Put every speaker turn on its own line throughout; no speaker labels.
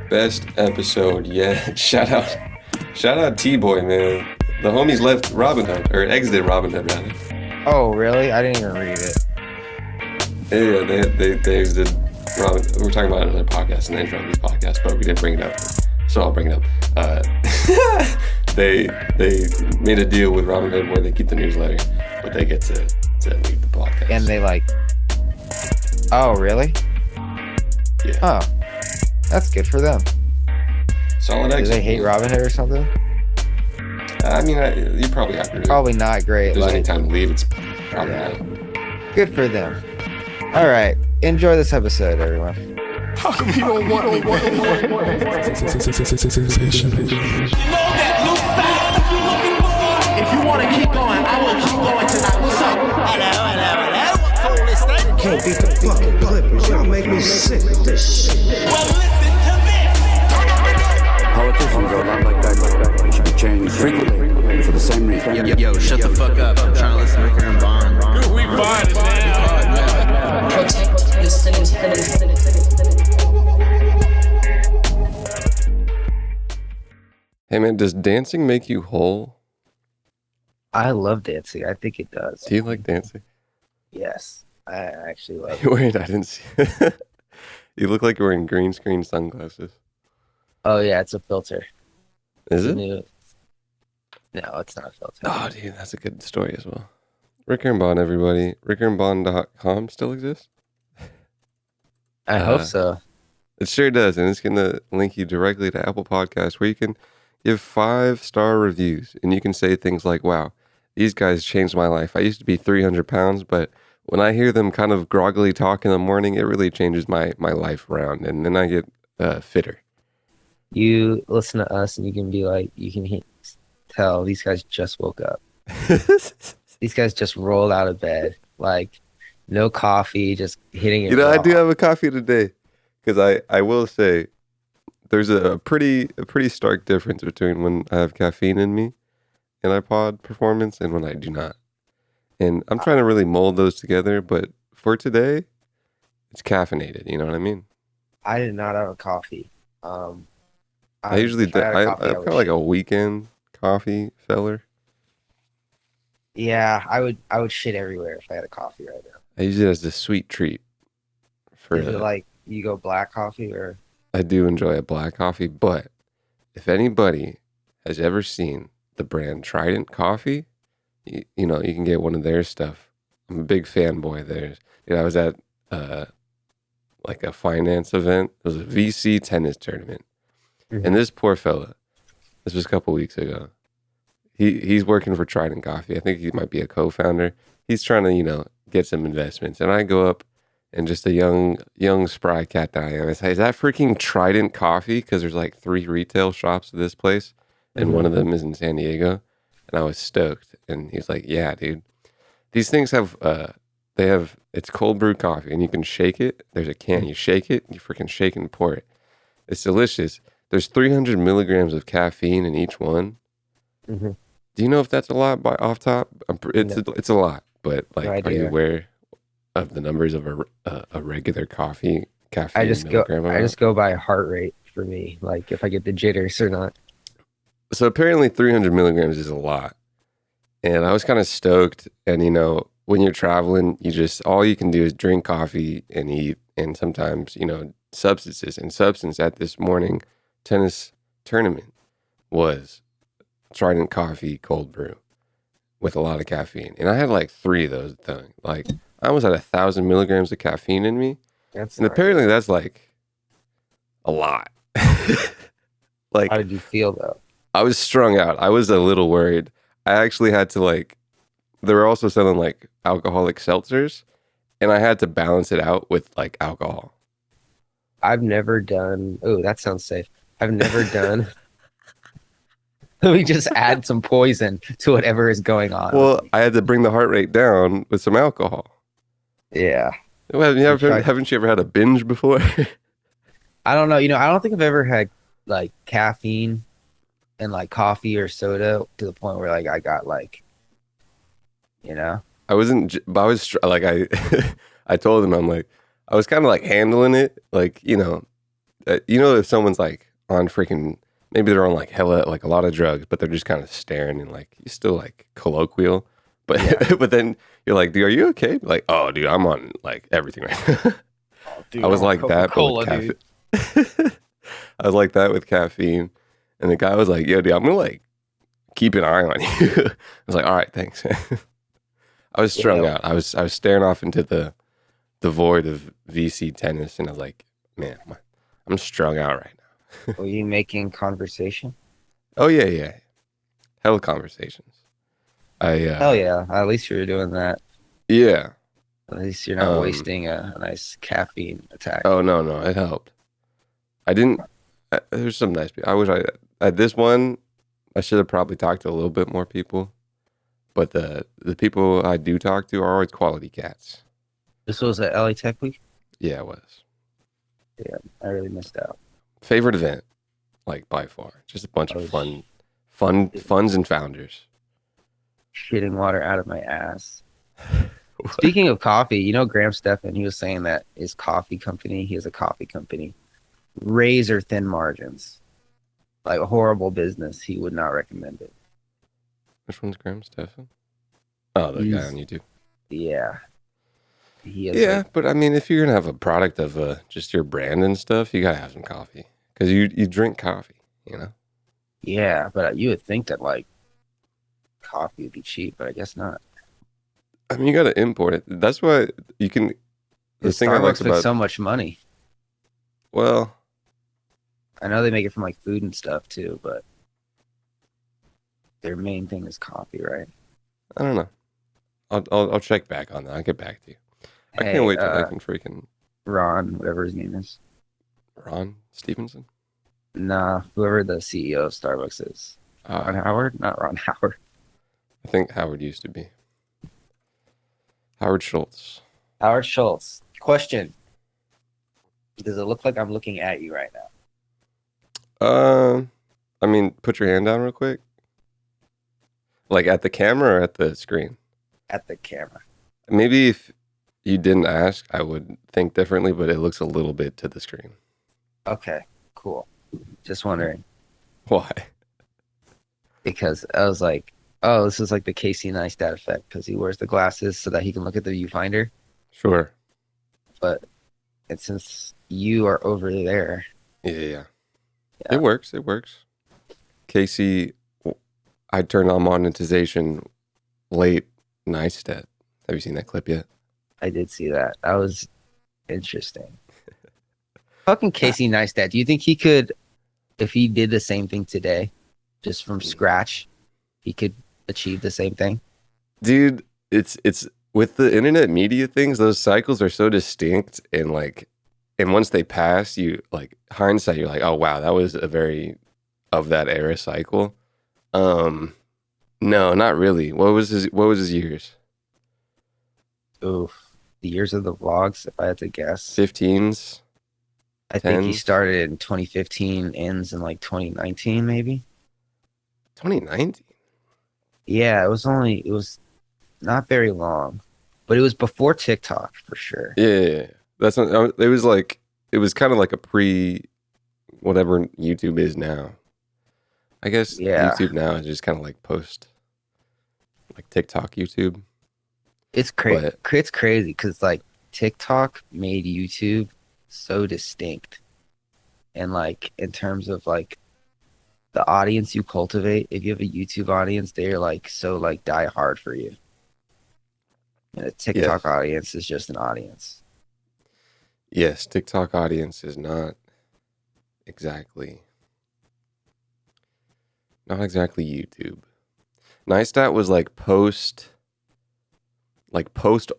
Best episode yet. Shout out T-Boy, man. The homies left Robinhood, or exited Robinhood, rather.
Oh, really? I didn't even read it.
Yeah, they exited Robinhood. We were talking about it on another podcast, in the intro of this podcast, but we didn't bring it up. So I'll bring it up. They made a deal with Robinhood where they keep the newsletter, but they get to leave the podcast.
And they oh, really?
Yeah.
Oh, that's good for them.
Solid exit.
Do they hate Robinhood or something?
I mean, you probably have to.
Probably not great.
If there's any time to leave, it's probably not.
Good for them. All right. Enjoy this episode, everyone.
How come you don't want me, man? You know that new style that you're looking for? If you want to keep going, I will keep going tonight. What's up? Hello. What fool is that?
Can't beat the fucking Clippers. Y'all make me sick with this shit.
Well, listen to this.
Politicians are a lot like that. They should be changed frequently for the same reason.
Yo, shut the fuck up. I'm trying to listen to Ricker and Bond.
We find it now.
Protect your city.
Hey man, does dancing make you whole?
I love dancing. I think it does.
Do you like dancing?
Yes. I actually love it.
Wait, I didn't see. You look like you're wearing green screen sunglasses.
Oh, yeah. It's a filter.
Is
It's
it?
new. No, it's not a filter.
Oh, dude, that's a good story as well. Ricker and Bond, everybody. RickerandBond.com still exists?
I hope so.
It sure does, and it's going to link you directly to Apple Podcasts, where you can give 5-star reviews, and you can say things like, wow, these guys changed my life. I used to be 300 pounds, but when I hear them kind of groggily talk in the morning, it really changes my life around, and then I get fitter.
You listen to us and you can be like, tell these guys just woke up. These guys just rolled out of bed. Like, no coffee, just hitting it.
You know, I
raw.
do have a coffee today, because I will say there's a pretty stark difference between when I have caffeine in me in iPod performance and when I do not. And I'm trying to really mold those together, but for today, it's caffeinated. You know what I mean?
I did not have a coffee.
I usually do.
if I had a
I'm
coffee, I
kind
would
of like
shit.
a weekend coffee feller.
Yeah, I would shit everywhere if I had a coffee right now.
I use it as a sweet treat.
Is it like you go black coffee or?
I do enjoy a black coffee, but if anybody has ever seen the brand Trident Coffee, you know, you can get one of their stuff. I'm a big fanboy of theirs. I was at like a finance event. It was a VC tennis tournament.
Mhm.
And this poor fella, this was a couple weeks ago. He's working for Trident Coffee. I think he might be a co-founder. He's trying to, you know, get some investments. And I go up and just a young spry cat that I am, I say, is that freaking Trident Coffee? Because there's like 3 retail shops at this place, and one of them is in San Diego. And I was stoked. And he's like, yeah, dude. These things have, it's cold brew coffee, and you can shake it. There's a can. You shake it, you freaking shake and pour it. It's delicious. There's 300 milligrams of caffeine in each one.
Mm-hmm.
Do you know if that's a lot off top? It's a lot, but like,
No
are you
idea.
aware of the numbers of a regular caffeine?
I just
amount?
go by heart rate for me, like if I get the jitters or not.
So apparently 300 milligrams is a lot, and I was kind of stoked. And you know, when you're traveling, all you can do is drink coffee and eat, and sometimes, you know, substances. And substance at this morning tennis tournament was Trident Coffee cold brew with a lot of caffeine, and I had like 3 of those things. Like, I almost had 1,000 milligrams of caffeine in me,
That's
and
not
apparently that's like a lot. Like,
How did you feel though?
I was strung out. I was a little worried. I actually had to they were also selling like alcoholic seltzers, and I had to balance it out with like alcohol.
I've never done. Oh, that sounds safe. I've never done. Let me just add some poison to whatever is going on.
Well, I had to bring the heart rate down with some alcohol.
Yeah.
Well, haven't you ever had a binge before?
I don't know. You know, I don't think I've ever had like caffeine and like coffee or soda to the point where like I got like, you know.
I wasn't, but I was like, I told him, I'm like, I was kind of like handling it, like, you know, you know, if someone's like on freaking, maybe they're on like hella, like a lot of drugs, but they're just kind of staring and like, you're still like colloquial. But, but then you're like, dude, are you okay? Like, oh, dude, I'm on like everything right now.
Dude,
I was
I'm
like that, but with
Coca-Cola, dude.
caffeine. I was like that with caffeine. And the guy was like, yo, dude, I'm going to like keep an eye on you. I was like, all right, thanks. I was strung out. I was staring off into the void of VC tennis. And I was like, man, I'm strung out right now.
Were you making conversation?
Oh, yeah, yeah. Hell conversations.
Hell yeah. At least you're doing that.
Yeah.
At least you're not wasting a nice caffeine attack.
Oh, no, it helped. I didn't, there's some nice people. I wish at this one, I should have probably talked to a little bit more people. But the people I do talk to are always quality cats.
This was at LA Tech Week?
Yeah, it was.
Yeah, I really missed out.
Favorite event, like by far. Just a bunch of funs and founders.
Shitting water out of my ass. Speaking of coffee, you know Graham Stephan, he was saying that his coffee company, he has a coffee company, razor thin margins. Like a horrible business. He would not recommend it.
Which one's Graham Stephan? Oh, the guy on YouTube.
Yeah. He is
Yeah, but I mean, if you're going to have a product of just your brand and stuff, you got to have some coffee. Because you drink coffee, you know?
Yeah, but you would think that like coffee would be cheap, but I guess not.
I mean, you got to import it. That's why you can. The thing I like
Starbucks makes
about
so much money.
Well,
I know they make it from like food and stuff too, but their main thing is coffee, right?
I don't know. I'll check back on that. I'll get back to you. I
Hey,
can't wait till I can freaking
Ron, whatever his name is.
Ron Stevenson.
Nah, whoever the CEO of Starbucks is. Ron Howard? Not Ron Howard.
I think Howard used to be. Howard Schultz.
Howard Schultz. Question. Does it look like I'm looking at you right now?
I mean, put your hand down real quick. Like at the camera or at the screen?
At the camera.
Maybe if you didn't ask, I would think differently, but it looks a little bit to the screen.
Okay, cool. Just wondering.
Why?
Because I was like, oh, this is like the Casey Neistat effect because he wears the glasses so that he can look at the viewfinder.
Sure.
But and since you are over there.
Yeah. It works. Casey, I turned on monetization late Neistat. Have you seen that clip yet?
I did see that. That was interesting. Fucking Casey Neistat. Do you think he could, if he did the same thing today, just from scratch, he could achieve the same thing?
Dude, it's with the internet media things, those cycles are so distinct and like, and once they pass, you like hindsight, you're like, oh wow, that was a very of that era cycle. No, not really. What was his years?
Oof. The years of the vlogs, if I had to guess.
15s.
I think he started in 2015, ends in like 2019, maybe.
2019.
Yeah, it was not very long, but it was before TikTok for sure.
Yeah. That's not, it was kind of like a pre whatever YouTube is now. I guess YouTube now is just kind of like post like TikTok YouTube.
It's crazy. It's crazy because like TikTok made YouTube so distinct, and like in terms of like the audience you cultivate, if you have a YouTube audience, they're like so like die hard for you. And a TikTok audience is just an audience.
Yes, TikTok audience is not exactly YouTube. Neistat was like post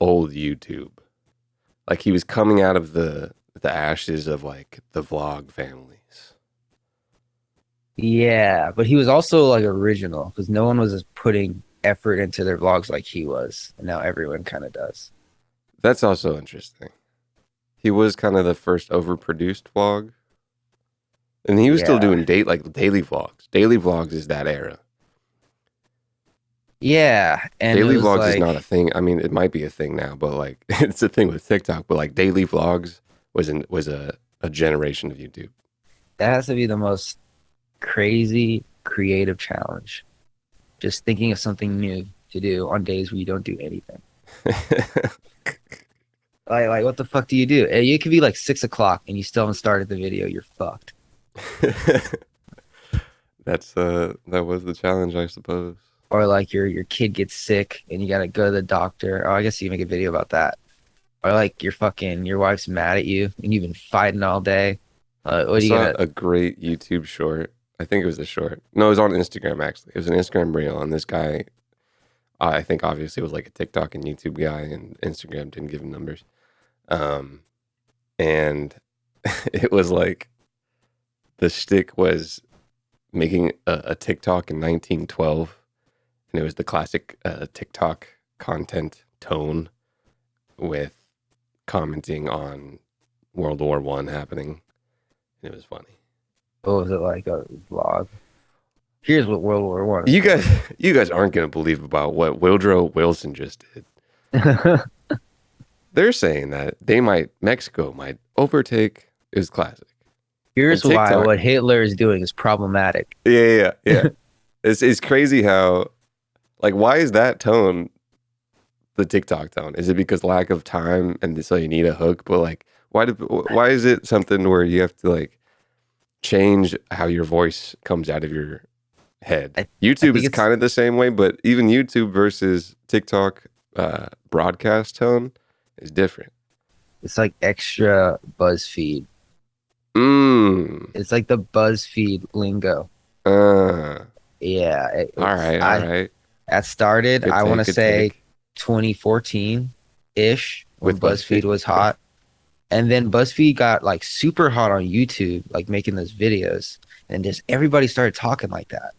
old YouTube. Like he was coming out of the ashes of like the vlog families.
Yeah, but he was also like original because no one was putting effort into their vlogs like he was, and now everyone kind of does.
That's also interesting. He was kind of the first overproduced vlog, and he was still doing daily vlogs. Daily vlogs is that era.
Yeah, and
daily vlogs is not a thing. I mean, it might be a thing now, but like it's a thing with TikTok. But like daily vlogs was a generation of YouTube.
That has to be the most crazy creative challenge. Just thinking of something new to do on days where you don't do anything. Like what the fuck do you do? It could be like 6 o'clock and you still haven't started the video. You're fucked.
That was the challenge, I suppose.
Or like your kid gets sick and you gotta go to the doctor. Oh, I guess you can make a video about that. Or like your wife's mad at you and you've been fighting all day. What
I
are you
saw
gonna?
a great YouTube short. I think it was a short. No, it was on Instagram actually. It was an Instagram reel, and this guy, I think obviously was like a TikTok and YouTube guy, and Instagram didn't give him numbers. And it was like the shtick was making a TikTok in 1912, and it was the classic TikTok content tone with commenting on World War I happening. It was funny.
What was it like a vlog? Here's what World War One.
You guys aren't gonna believe about what Woodrow Wilson just did. They're saying that Mexico might overtake. It was classic.
Here's
And
why
TikTok-
what Hitler is doing is problematic.
Yeah. It's crazy how, like, why is that tone the TikTok tone? Is it because lack of time and so you need a hook? But like, why is it something where you have to like change how your voice comes out of your head? YouTube is kind of the same way, but even YouTube versus TikTok broadcast tone is different.
It's like extra BuzzFeed. It's like the BuzzFeed lingo. Yeah.
All right.
That started,
Good
I want to
good
say,
take.
2014-ish when
With
BuzzFeed
BuzzFeed.
was hot. And then BuzzFeed got like super hot on YouTube, like making those videos. And just everybody started talking like that,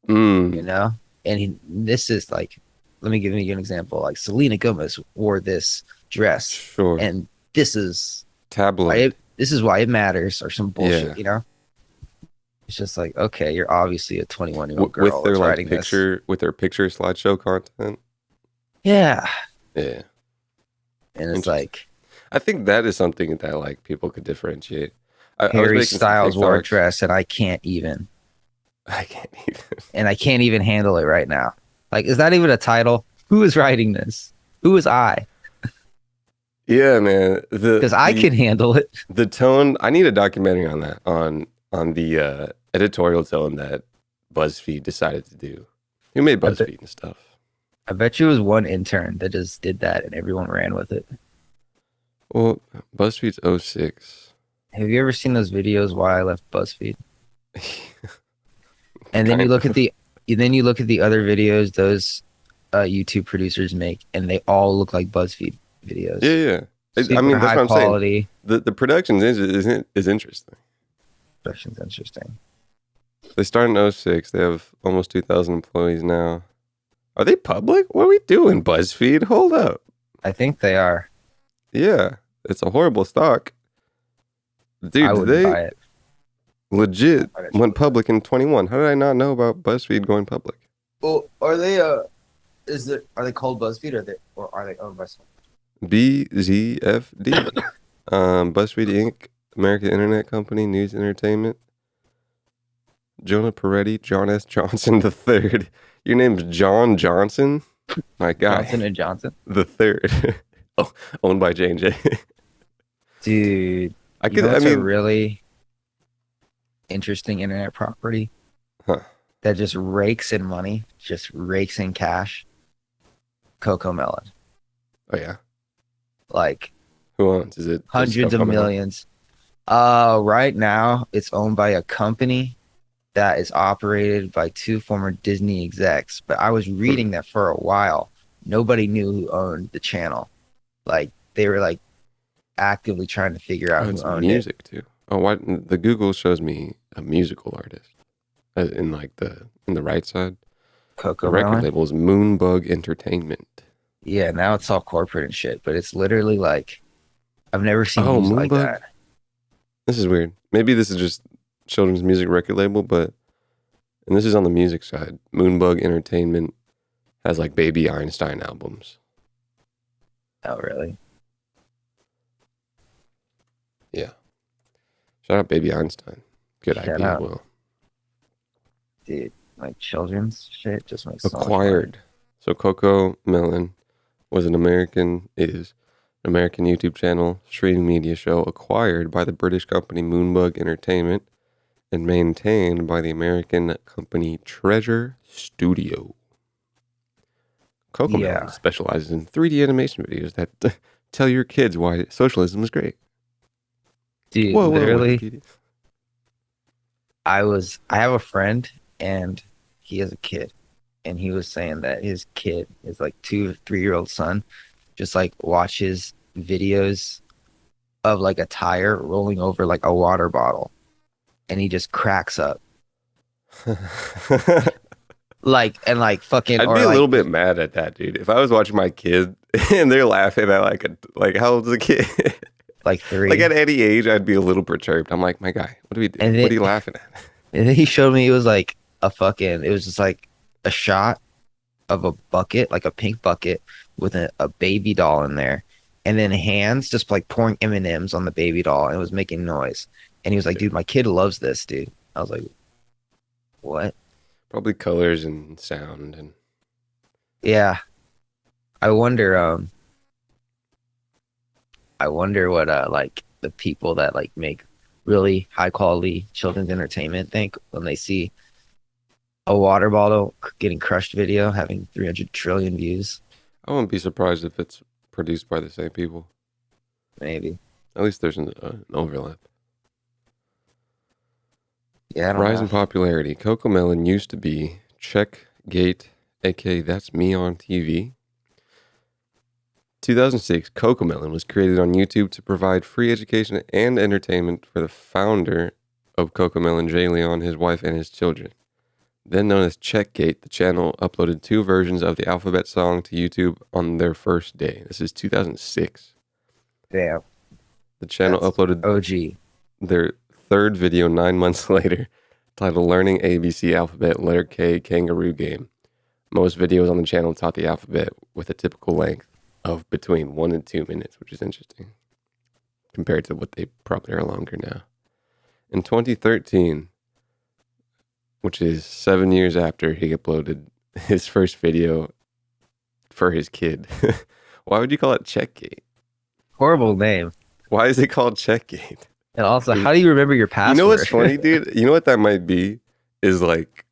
you know? And this is like, let me give you an example. Like Selena Gomez wore this dress.
Sure.
And this is
Tabloid.
why it matters, or some bullshit,
Yeah.
you know? It's just like, okay, you're obviously a 21-year-old girl
With their
that's
like
writing
picture, with their picture slideshow content.
Yeah.
Yeah.
And it's
Interesting.
like
I think that is something that like people could differentiate. I was
Harry
making some
Styles wore a
TikToks.
dress and I can't even.
I can't even.
And I can't even handle it right now. Like, is that even a title? Who is writing this? Who is I?
Yeah, man.
Because I can handle it.
The tone. I need a documentary on that. On the editorial tone that BuzzFeed decided to do. Who made BuzzFeed and stuff?
I bet you it was one intern that just did that and everyone ran with it.
Well, BuzzFeed's 06.
Have you ever seen those videos why I left BuzzFeed? And then you look at the other videos those YouTube producers make, and they all look like BuzzFeed videos.
Yeah.
Super
I mean, that's
high
what I'm
quality.
saying. The production is interesting.
Production's interesting.
They started in 06. They have almost 2,000 employees now. Are they public? What are we doing, BuzzFeed? Hold up.
I think they are.
Yeah, it's a horrible stock. Dude,
I wouldn't buy it.
legit went public in 21. How did I not know about BuzzFeed going public?
Well, are they are they called BuzzFeed or are they owned by someone?
BZFD. BuzzFeed Inc., American Internet Company, News Entertainment. Jonah Peretti, John S. Johnson III. Your name's John Johnson? My guy.
Johnson and Johnson?
The third. Oh, owned by J&J.
Dude,
I
you know
could, I
what's a
mean,
really interesting internet property that just rakes in money, just rakes in cash? Coco Melon.
oh yeah.
Like
Who owns? Is it
hundreds of
Coco Melon?
millions. Right now it's owned by a company that is operated by two former Disney execs. But I was reading that for a while. Nobody knew who owned the channel. Like they were like actively trying to figure out
Oh,
who
it's
owned it.
music too. Oh, why? The Google shows me a musical artist in the right side.
Coco
The record
Melon.
label is Moonbug Entertainment.
Yeah, now it's all corporate and shit, but it's literally like I've never seen music like
Moonbug?
that.
This is weird. Maybe this is just children's music record label, and this is on the music side. Moonbug Entertainment has like Baby Einstein albums.
Oh, really?
Yeah. Shout out Baby Einstein. Good
Shout
idea,
out.
Will.
Dude, like children's shit just makes so much money.
Acquired. So Coco Melon is an American YouTube channel, streaming media show acquired by the British company Moonbug Entertainment and maintained by the American company Treasure Studio. Coco Melon specializes in 3D animation videos that tell your kids why socialism is great.
Dude, literally, I have a friend and he has a kid, and he was saying that his kid, his like 2-3-year-old son, just like watches videos of like a tire rolling over like a water bottle, and he just cracks up. Like fucking.
I'd be a little bit mad at that, dude. If I was watching my kid and they're laughing at like how old's the kid?
Like 3.
Like at any age, I'd be a little perturbed. I'm like, my guy, what do we do? What are you laughing at?
And then he showed me it was like it was just like a shot of a bucket, like a pink bucket with a baby doll in there, and then hands just like pouring M&Ms on the baby doll, and it was making noise. And he was like, dude, my kid loves this, dude. I was like, what?
Probably colors and sound and
yeah. I wonder what like the people that like make really high quality children's entertainment think when they see a water bottle getting crushed video having 300 trillion views.
I wouldn't be surprised if it's produced by the same people.
Maybe.
At least there's an overlap.
Yeah, I don't
Rise
know.
in popularity. Coco Melon used to be Checkgate, aka That's Me on TV. 2006, Coco Melon was created on YouTube to provide free education and entertainment for the founder of Coco Melon, Jay Leon, his wife, and his children. Then known as Checkgate, the channel uploaded 2 versions of the alphabet song to YouTube on their first day. This is 2006.
Damn.
The channel uploaded
OG.
their 3rd video 9 months later, titled Learning ABC Alphabet Letter K Kangaroo Game. Most videos on the channel taught the alphabet with a typical length of between 1 and 2 minutes, which is interesting compared to what they probably are longer now. In 2013, which is 7 years after he uploaded his first video for his kid. Why would you call it Checkgate?
Horrible name.
Why is it called Checkgate?
And also, how do you remember your password?
You know what's funny, dude? You know what that might be? Is like,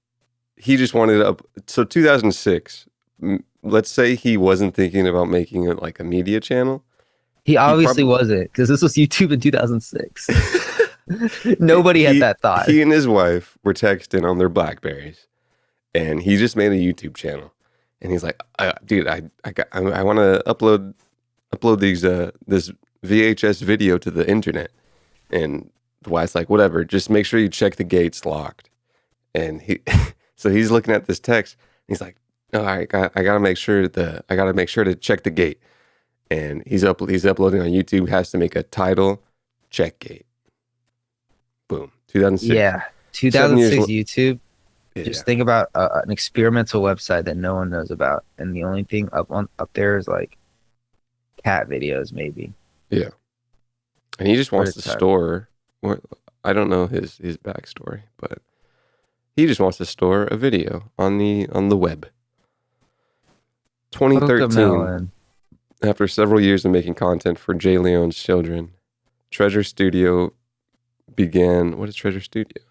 he just wanted to so 2006, let's say he wasn't thinking about making it like a media channel.
He obviously wasn't, because this was YouTube in 2006. Nobody had that thought.
He and his wife were texting on their Blackberries, and he just made a YouTube channel. And he's like, dude, I want to upload these this VHS video to the internet. And the wife's like, whatever, just make sure you check the gates locked. And so he's looking at this text. And he's like, no, I gotta make sure to check the gate. And he's uploading on YouTube. Has to make a title, Checkgate. Boom, 2006.
Yeah, 2006 YouTube. Yeah. Just think about an experimental website that no one knows about, and the only thing up there is like cat videos, maybe.
Yeah, and he just wants to store. I don't know his backstory, but he just wants to store a video on the web. 2013, after several years of making content for Jay Leon's children, Treasure Studio began. What is Treasure Studio?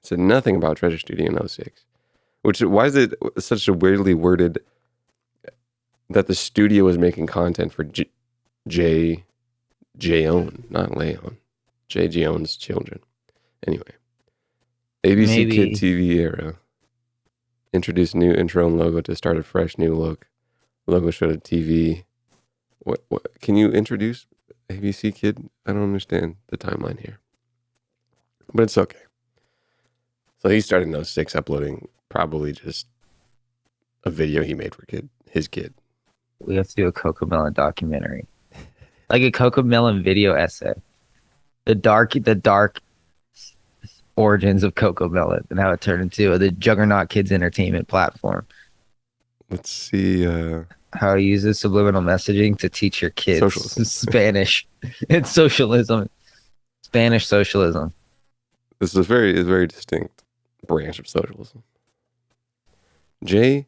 It said nothing about Treasure Studio in 06. Why is it such a weirdly worded that the studio is making content for Jay Own, not Leon. Jay Own's children. Anyway. ABC Kid TV era. Introduced new intro and logo to start a fresh new look. Logo showed a TV. What can you introduce ABC Kid? I don't understand the timeline here. But it's okay. So he started in 06 uploading probably just a video he made for his kid.
We have to do a Coco Melon documentary. Like a Coco Melon video essay. The dark origins of Coco Melon and how it turned into the Juggernaut Kids Entertainment platform.
Let's see.
how he uses subliminal messaging to teach your kids
Socialism.
Spanish. It's socialism. Spanish socialism.
This is a very distinct branch of socialism. Jayon.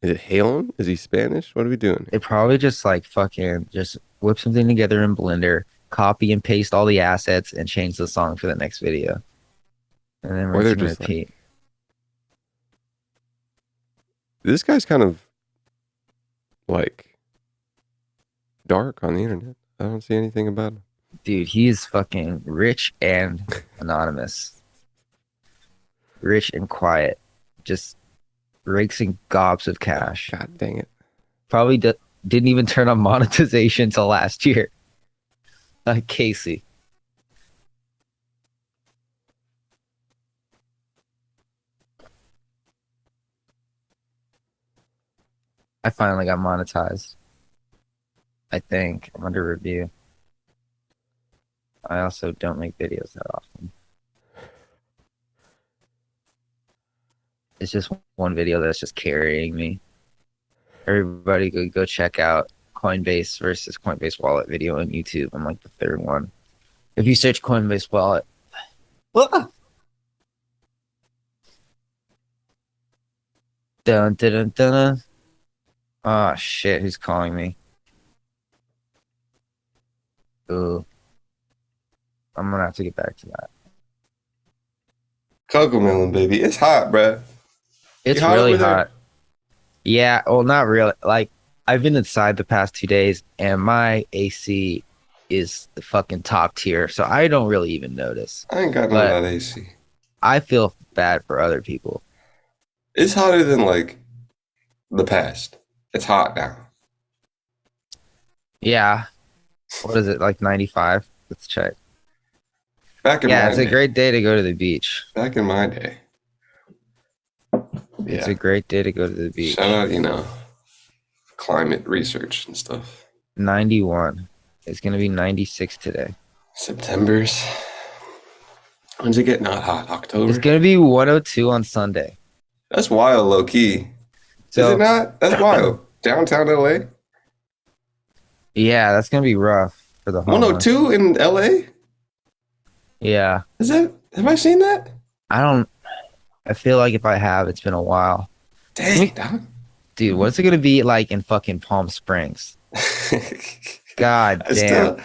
Is it Jayon? Is he Spanish? What are we doing?
They probably just like fucking just whip something together in Blender, copy and paste all the assets, and change the song for the next video. And then
Or they're
rinse and
just
repeat.
This guy's kind of like dark on the internet. I don't see anything about him.
Dude, he's fucking rich and anonymous. Rich and quiet. Just rakes in gobs of cash.
God dang it.
Probably didn't even turn on monetization till last year. Casey. I finally got monetized. I think I'm under review. I also don't make videos that often. It's just one video that's just carrying me. Everybody go check out Coinbase versus Coinbase Wallet video on YouTube. I'm like the third one. If you search Coinbase Wallet. Dun, dun, dun, dun. Oh shit, who's calling me? Ooh. I'm gonna have to get back to that.
Cocoa melon, baby. It's hot, bruh.
It's
You hot
really
over there?
hot. Yeah, well, not really. Like, I've been inside the past 2 days, and my AC is the fucking top tier, so I don't really even notice.
I ain't got none
But-
of that AC.
I feel bad for other people.
It's hotter than like the past. It's hot now.
Yeah. What is it, like 95? Let's check.
Back in
Yeah,
my
it's
day.
a great day to go to the beach.
Back in my day.
It's
Yeah.
a great day to go to the beach.
Shout out, climate research and stuff.
91. It's going to be 96 today.
September's. When's it get not hot? October?
It's going to be 102 on Sunday.
That's wild, low key. Is
So,
it not? That's wild. Downtown LA?
yeah, that's going to be rough for the homeless.
102 in LA?
Yeah.
Have I seen that?
I feel like if I have, it's been a while.
Dang, dog.
Dude, what's it going to be like in fucking Palm Springs? God damn.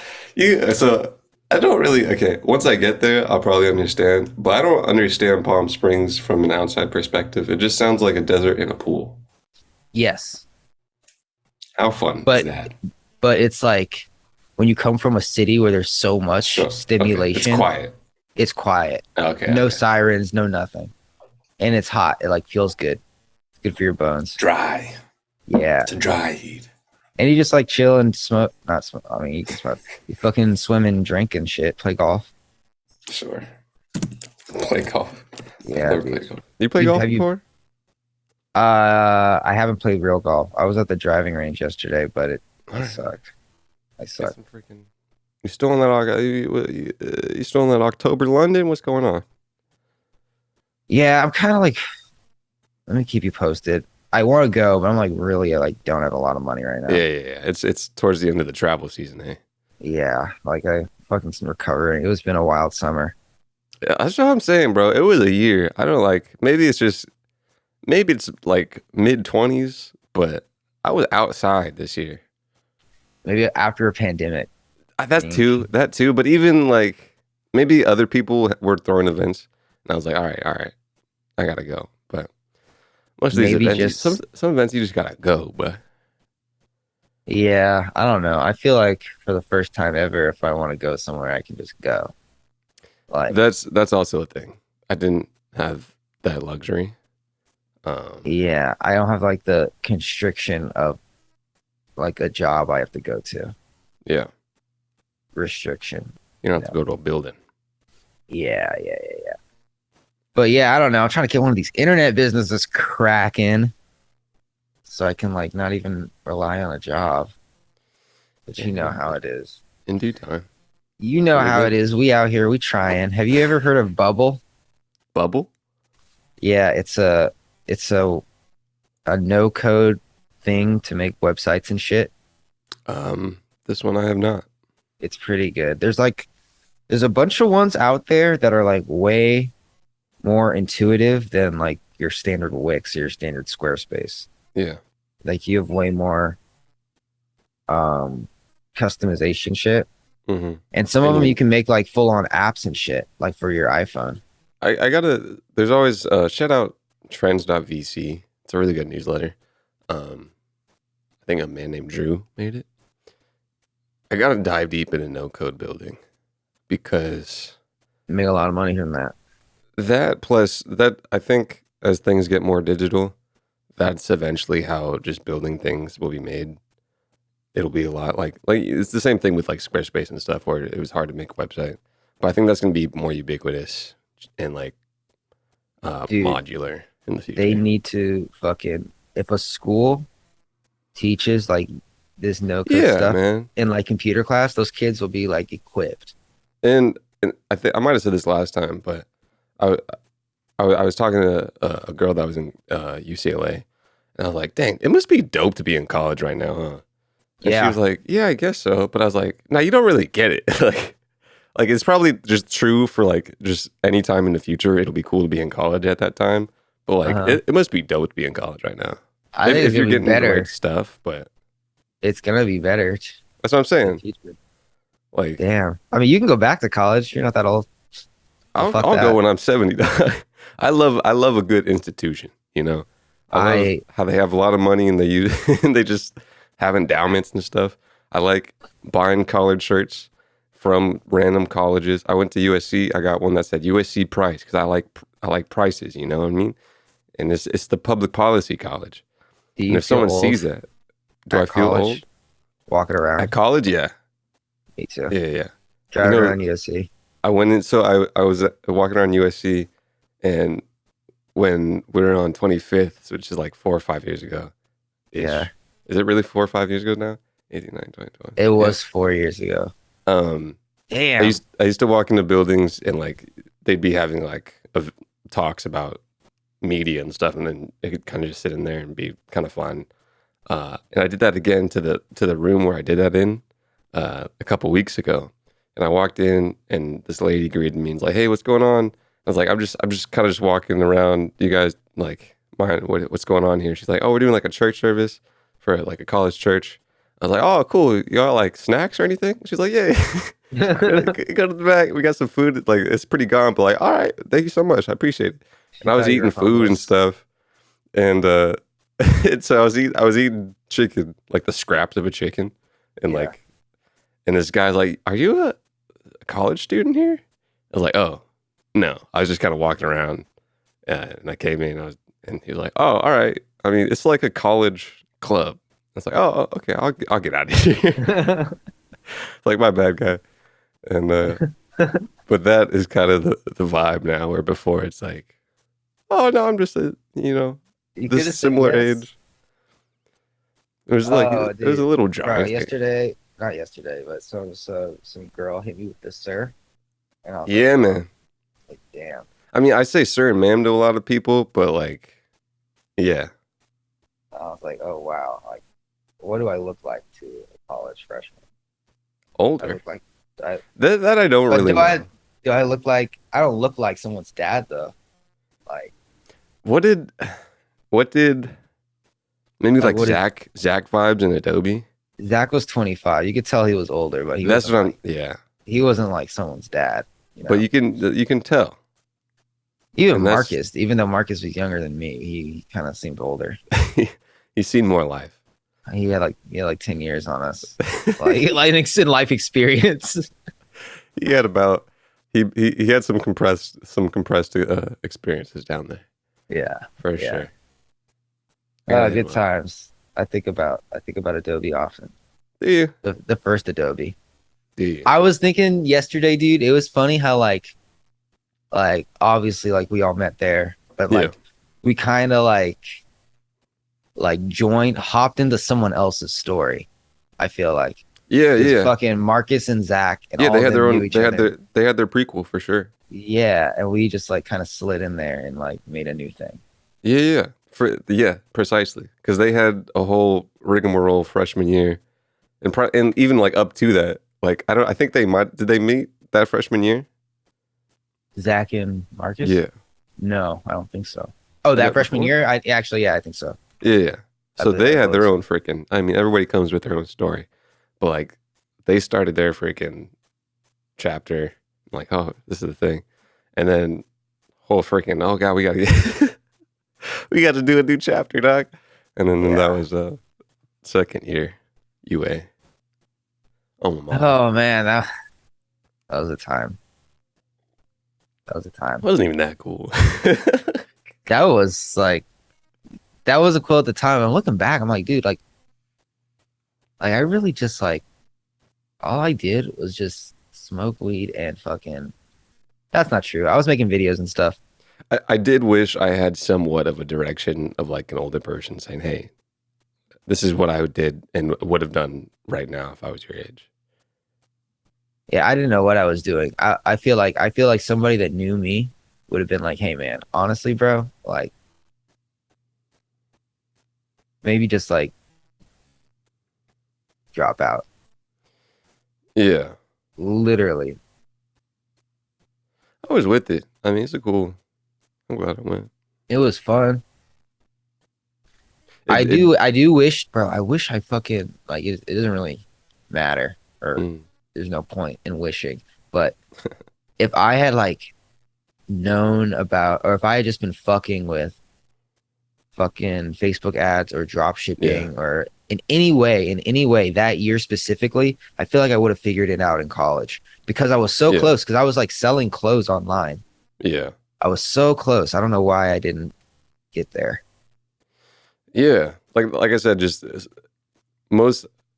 So I don't really, okay, once I get there, I'll probably understand, but I don't understand Palm Springs from an outside perspective. It just sounds like a desert in a pool.
Yes.
How fun
But-
is that?
But it's like when you come from a city where there's so much
Sure.
stimulation,
Okay. It's quiet.
it's quiet.
Okay.
No
okay.
sirens, no nothing. And it's hot. It like feels good. It's good for your bones.
Dry.
Yeah.
It's a dry heat.
And you just like chill and smoke. Not smoke. I mean, you can smoke. You fucking swim and drink and shit. Play golf.
Sure. Play golf.
Yeah.
Never
dude.
play golf. You play
Dude,
golf
have you-
before?
I haven't played real golf. I was at the driving range yesterday, but it
Alright.
sucked. I
Get
sucked.
some freaking. You still in that? You still in that October London? What's going on?
Yeah, I'm kind of like. Let me keep you posted. I want to go, but I'm like really like don't have a lot of money right now.
Yeah. It's towards the end of the travel season, eh?
Yeah, like I fucking recovering. It's been a wild summer.
Yeah, that's what I'm saying, bro. It was a year. I don't like. Maybe it's like mid-20s, but I was outside this year.
Maybe after a pandemic.
That too. But even like maybe other people were throwing events, and I was like, all right, I gotta go. But most of these
Maybe
events,
just-
some events you just gotta go. But
Yeah, I don't know. I feel like for the first time ever, if I want to go somewhere, I can just go. Like,
that's also a thing. I didn't have that luxury.
yeah, I don't have like the constriction of like a job I have to go to.
Yeah,
Restriction.
you don't have to go to a building.
Yeah. But yeah, I don't know. I'm trying to get one of these internet businesses cracking so I can like not even rely on a job. But you know how it is.
In due time.
You know
Pretty
how
good.
it is. We out here, we trying. Have you ever heard of Bubble?
Bubble?
Yeah, it's a no code thing to make websites and shit?
This one I have not.
It's pretty good. There's a bunch of ones out there that are like way more intuitive than like your standard Wix or your standard Squarespace.
Yeah.
Like you have way more customization shit.
Mm-hmm.
And some of them you can make like full on apps and shit, like for your iPhone.
There's always shout out trends.vc. It's a really good newsletter. I think a man named Drew made it. I gotta dive deep into no code building because
You make a lot of money from that.
that plus that I think as things get more digital, that's eventually how just building things will be made. It'll be a lot like it's the same thing with like Squarespace and stuff where it was hard to make a website. But I think that's gonna be more ubiquitous and like
Dude,
modular in the future.
They need to fucking, if a school teaches like this no code stuff
man.
in like computer class, those kids will be like equipped.
And I think I might have said this last time, but I was talking to a girl that was in UCLA, and I was like, "Dang, it must be dope to be in college right now, huh?" And she was like, "Yeah, I guess so." But I was like, "No, you don't really get it. like it's probably just true for like just any time in the future. It'll be cool to be in college at that time, but like it must be dope to be in college right now.
I think
if you're getting
better
the right stuff, but
it's gonna be better.
that's what I'm saying. Like,
damn. I mean, you can go back to college. You're not that old.
I'll go when I'm 70. I love a good institution. You know, I love how they have a lot of money and they use and they just have endowments and stuff. I like buying college shirts from random colleges. I went to USC. I got one that said USC Price because I like prices. You know what I mean? And it's the public policy college. And if someone sees that, do I feel old?
Walking around
At college? Yeah.
Me too.
Yeah.
Driving around USC.
I went in, so I was walking around USC, and when we were on 25th, which is like 4 or 5 years ago.
Yeah.
Is it really 4 or 5 years ago now? 89, 20, 20.
It was 4 years ago.
Damn. I used to walk into buildings and like they'd be having like talks about media and stuff, and then it could kind of just sit in there and be kind of fun. And I did that again to the room where I did that in a couple weeks ago. And I walked in, and this lady greeted me and was like, "Hey, what's going on?" I was like, "I'm just kind of just walking around. You guys like mind what's going on here?" She's like, "Oh, we're doing like a church service for like a college church." I was like, "Oh, cool. You got like snacks or anything?" She's like, "Yeah." Go to the back. We got some food. Like it's pretty gone, but like, all right, thank you so much. I appreciate it. And I was eating food and stuff, and and so I was eating chicken, like the scraps of a chicken, and like, and this guy's like, "Are you a college student here?" I was like, "Oh, no." I was just kind of walking around, and I came in, and he was like, "Oh, all right. I mean, it's like a college club." I was like, "Oh, okay. I'll get out of here." Like my bad guy, and but that is kind of the vibe now. Where before it's like, "Oh no, I'm just this similar age." It was like it was a little jarring.
Not yesterday, but some girl hit me with the sir. And I was
man.
Like, damn.
I mean, I say sir and ma'am to a lot of people, but like, yeah.
I was like, oh wow, like, what do I look like to a college freshman?
Older.
I look like
that I don't really know.
Do I look like? I don't look like someone's dad though. Like,
what did maybe like Zach vibes in Adobe?
Zach was 25. You could tell he was older, but he wasn't like someone's dad. You know?
But you can tell.
Even Marcus, even though Marcus was younger than me, he kind of seemed older.
He's seen more life.
He had like 10 years on us, like in life experience.
He had he had some compressed experiences down there.
Yeah,
for sure.
Good times. I think about Adobe often.
Do you?
The first Adobe.
Do you?
I was thinking yesterday, dude. It was funny how like obviously like we all met there, but like we kind of like hopped into someone else's story. I feel like fucking Marcus and Zach and all
they had their own. They had their prequel for sure.
Yeah, and we just like kind of slid in there and like made a new thing.
Yeah. Precisely, because they had a whole rigmarole freshman year, and even like up to that. Like I think did they meet that freshman year?
Zach and Marcus?
Yeah.
No, I don't think so. Oh,
Was
that
that
freshman
before?
year? I think so.
Yeah.
I
So
believe
they
that
had their
was.
own freaking. I mean, everybody comes with their own story, but like they started their freaking chapter. Like, oh, this is the thing, and then whole freaking. Oh God, we got to we got to do a new chapter, dog. And then that was second year UA. Oh my!
Oh man, that was a time. That was a time.
Wasn't even that cool.
That was like that was a cool at the time. I'm looking back, I'm like, dude, like I really just like all I did was just smoke weed and fucking. That's not true. I was making videos and stuff.
I did wish I had somewhat of a direction of like an older person saying, "Hey, this is what I did and would have done right now if I was your age."
Yeah, I didn't know what I was doing. I feel like somebody that knew me would have been like, hey man, honestly, bro, like maybe just like drop out.
Yeah,
Literally.
I was with it. I mean, I'm glad I went.
It was fun.
It,
I do wish, bro, I wish I fucking like it doesn't really matter or there's no point in wishing. But if I had like known about or if I had just been fucking with fucking Facebook ads or drop shipping or in any way that year specifically, I feel like I would have figured it out in college because I was so close because I was like selling clothes online.
Yeah.
I was so close. I don't know why I didn't get there.
Yeah. Like I said, just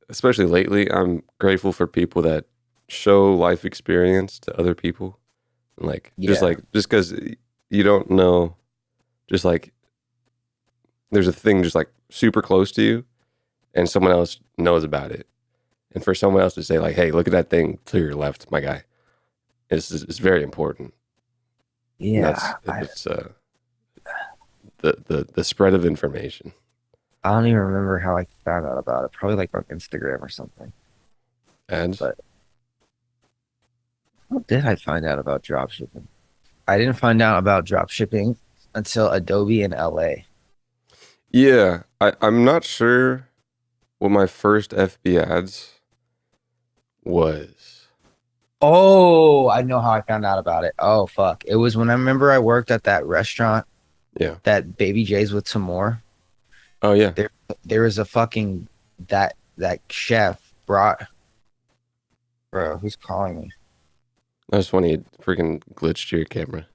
especially lately, I'm grateful for people that show life experience to other people. And just because you don't know, just like there's a thing just like super close to you and someone else knows about it. And for someone else to say like, hey, look at that thing to your left, my guy. It's very important.
Yeah.
It's the spread of information.
I don't even remember how I found out about it. Probably like on Instagram or something.
Ads?
But how did I find out about dropshipping? I didn't find out about dropshipping until Adobe in LA.
Yeah, I'm not sure what my first FB ads was.
Oh, I know how I found out about it. Oh, fuck. It was when I remember I worked at that restaurant.
Yeah.
That Baby J's with some more.
Oh, yeah.
There was a fucking that chef brought. Bro, who's calling me?
That was funny. It freaking glitched your camera.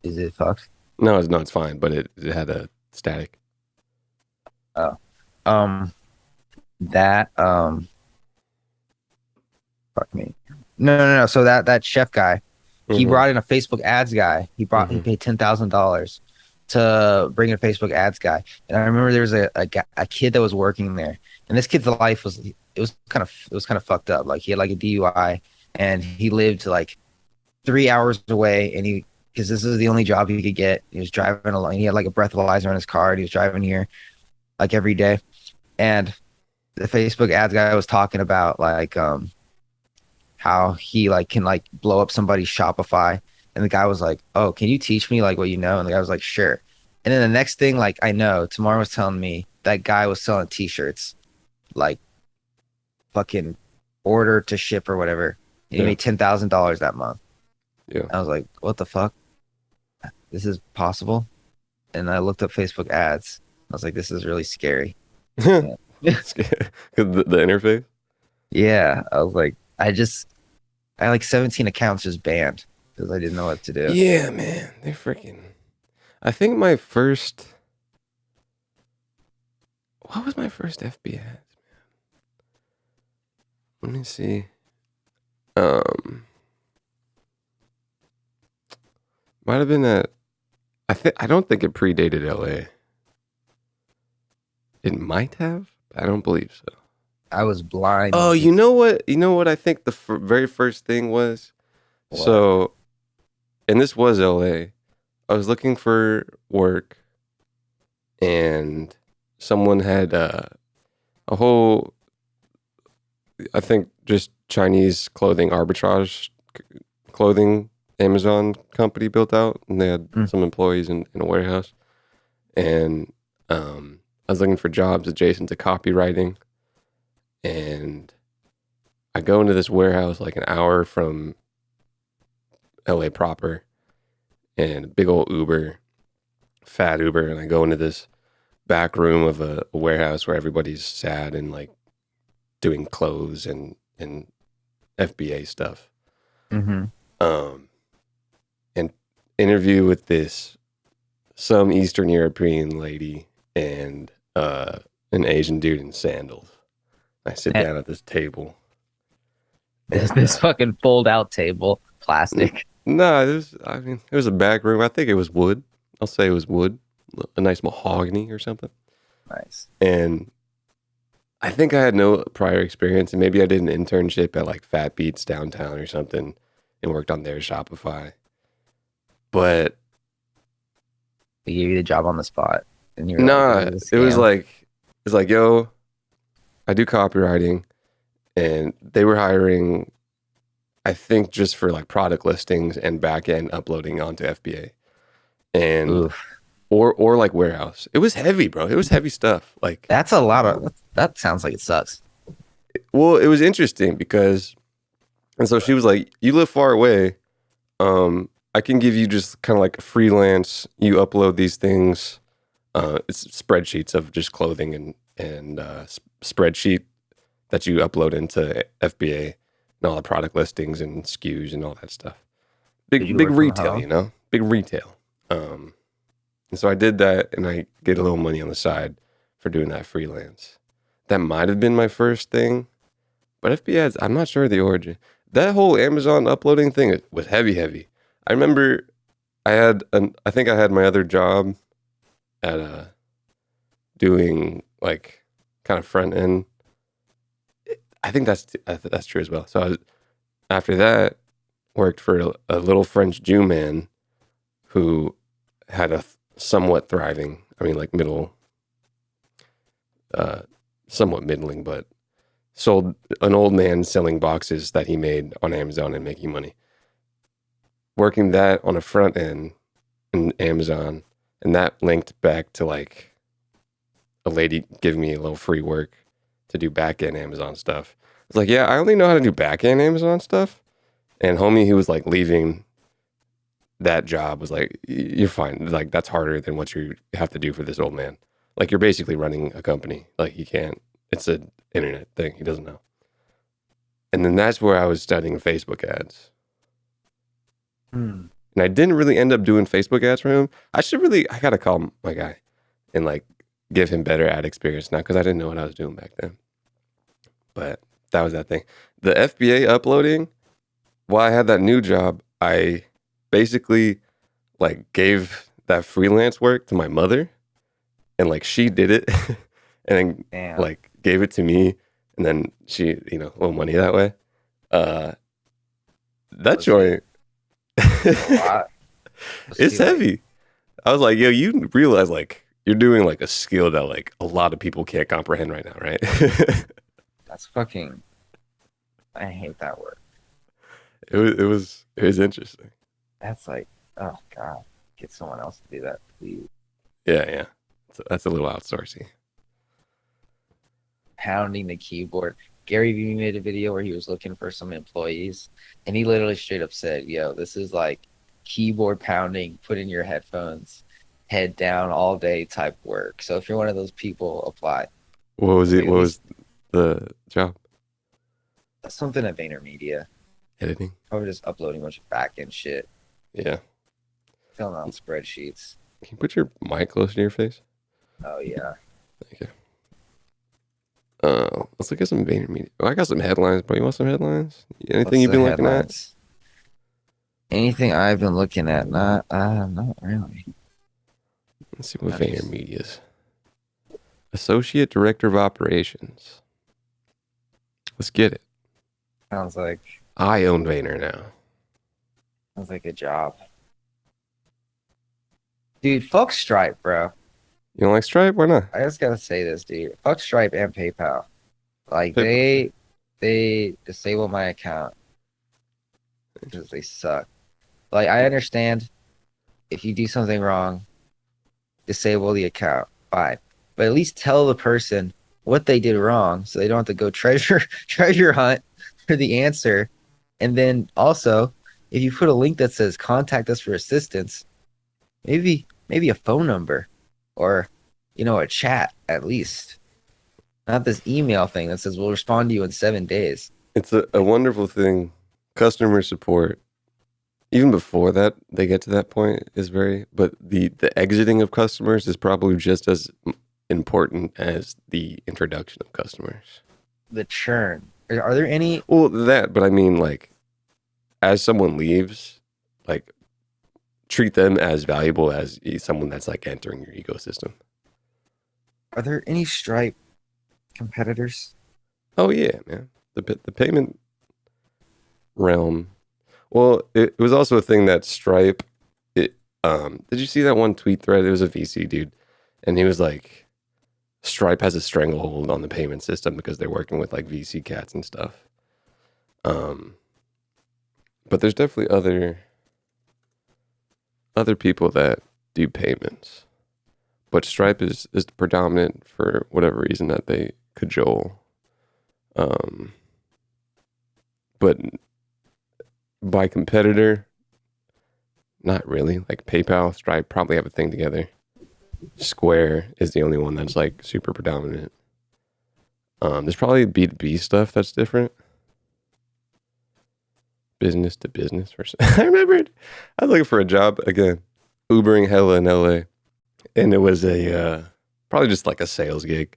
Is it fucked?
No, it's fine, but it had a static.
Oh. That fuck me. No. So that chef guy, he brought in a Facebook ads guy. He paid $10,000 to bring in a Facebook ads guy. And I remember there was a kid that was working there, and this kid's life was kind of fucked up. Like he had like a DUI, and he lived like 3 hours away, and because this is the only job he could get. He was driving along. He had like a breathalyzer in his car, and he was driving here like every day. And the Facebook ads guy was talking about like how he like can like blow up somebody's Shopify. And the guy was like, "Oh, can you teach me like what you know?" And the guy was like, "Sure." And then the next thing, like I know, Tamar was telling me that guy was selling T-shirts, like fucking order to ship or whatever. And he made $10,000 that month.
Yeah.
I was like, "What the fuck? This is possible?" And I looked up Facebook ads. I was like, "This is really scary."
the interface?
Yeah, I was like, I had like 17 accounts just banned because I didn't know what to do.
Yeah, man. They're freaking. I think my first. What was my first FB ads, man? Let me see. Might have been that. I don't think it predated LA. It might have. But I don't believe so.
I was blind.
Oh, you know what? You know what I think the very first thing was?
What?
So, and this was LA. I was looking for work, and someone had a whole, I think, just Chinese clothing arbitrage clothing Amazon company built out, and they had some employees in a warehouse. And I was looking for jobs adjacent to copywriting, and I go into this warehouse like an hour from LA proper, and a big old Uber, fat Uber, and I go into this back room of a warehouse where everybody's sad and like doing clothes and FBA stuff.
Mm-hmm.
And interview with some Eastern European lady and an Asian dude in sandals. I sit down at this table.
This fucking fold out table, plastic.
No, it was a back room. I think it was wood. I'll say it was wood, a nice mahogany or something.
Nice.
And I think I had no prior experience, and maybe I did an internship at like Fat Beats downtown or something and worked on their Shopify. But
They gave you the job on the spot, and you were
nah,
like,
it was like, yo, I do copywriting, and they were hiring, I think, just for like product listings and back end uploading onto FBA, and
oof.
or like warehouse. It was heavy, bro. It was heavy stuff. Like
That's a lot of. That sounds like it sucks.
well, it was interesting because, and so she was like, "You live far away. I can give you just kind of like a freelance. You upload these things. It's spreadsheets of just clothing and spreadsheet that you upload into FBA and all the product listings and SKUs and all that stuff. Big retail, you know, big retail. And so I did that, and I get a little money on the side for doing that freelance. That might have been my first thing, but FBA ads, I'm not sure of the origin. That whole Amazon uploading thing was heavy. I remember I think I had my other job at doing like kind of front end. I think that's true as well. So after that, worked for a little French Jew man who had a somewhat thriving, I mean like somewhat middling, but sold an old man selling boxes that he made on Amazon and making money. Working that on a front end in Amazon, and that linked back to like a lady giving me a little free work to do back end Amazon stuff. I was like, yeah, I only know how to do back end Amazon stuff. And homie who was like leaving that job was like, you're fine. Like that's harder than what you have to do for this old man. Like you're basically running a company. Like he can't, it's an internet thing. He doesn't know. And then that's where I was studying Facebook ads. And I didn't really end up doing Facebook ads for him. I gotta call my guy and like give him better ad experience now because I didn't know what I was doing back then. But that was that thing. The FBA uploading, while I had that new job, I basically like gave that freelance work to my mother, and like she did it and then like gave it to me, and then she, a little money that way. That joint, it's heavy. I was like, yo, you realize like you're doing like a skill that like a lot of people can't comprehend right now, right?
That's fucking. I hate that word.
It was interesting.
That's like, oh god, get someone else to do that, please.
Yeah. That's a little outsourcing.
Pounding the keyboard. Gary Vee made a video where he was looking for some employees, and he literally straight up said, yo, this is like keyboard pounding, put in your headphones, head down all day type work. So if you're one of those people, apply.
What was it? What was the job?
Something at VaynerMedia.
Editing.
Probably just uploading a bunch of back end shit.
Yeah.
Filling out spreadsheets.
Can you put your mic closer to your face?
Oh yeah.
Thank you. Let's look at some VaynerMedia. Oh, I got some headlines, bro. You want some headlines? Anything you've been looking at?
Anything I've been looking at? Not really.
Let's see what VaynerMedia's. Associate Director of Operations. Let's get it.
Sounds like
I own Vayner now.
a job. Dude, fuck Stripe, bro.
You don't like Stripe? Why not?
I just gotta say this, dude. Fuck Stripe and PayPal. Like
PayPal.
they disable my account because they suck. Like I understand if you do something wrong, disable the account. Fine. But at least tell the person what they did wrong so they don't have to go treasure hunt for the answer. And then also, if you put a link that says contact us for assistance, maybe a phone number or a chat at least. Not this email thing that says we'll respond to you in 7 days.
It's a wonderful thing. Customer support, even before that, they get to that point is but the exiting of customers is probably just as important as the introduction of customers.
The churn. Are there any?
Well, but I mean, like, as someone leaves, like, treat them as valuable as someone that's like entering your ecosystem.
Are there any Stripe competitors?
Oh yeah, man. The payment realm. Well, it was also a thing that Stripe. Did you see that one tweet thread? It was a VC dude, and he was like, Stripe has a stranglehold on the payment system because they're working with like VC cats and stuff. But there's definitely other people that do payments, but Stripe is predominant for whatever reason that they cajole. But by competitor, not really. Like PayPal, Stripe probably have a thing together. Square is the only one that's like super predominant. There's probably B2B stuff that's different. Business to business. I remembered I was looking for a job again, Ubering hella in LA. And it was probably just like a sales gig.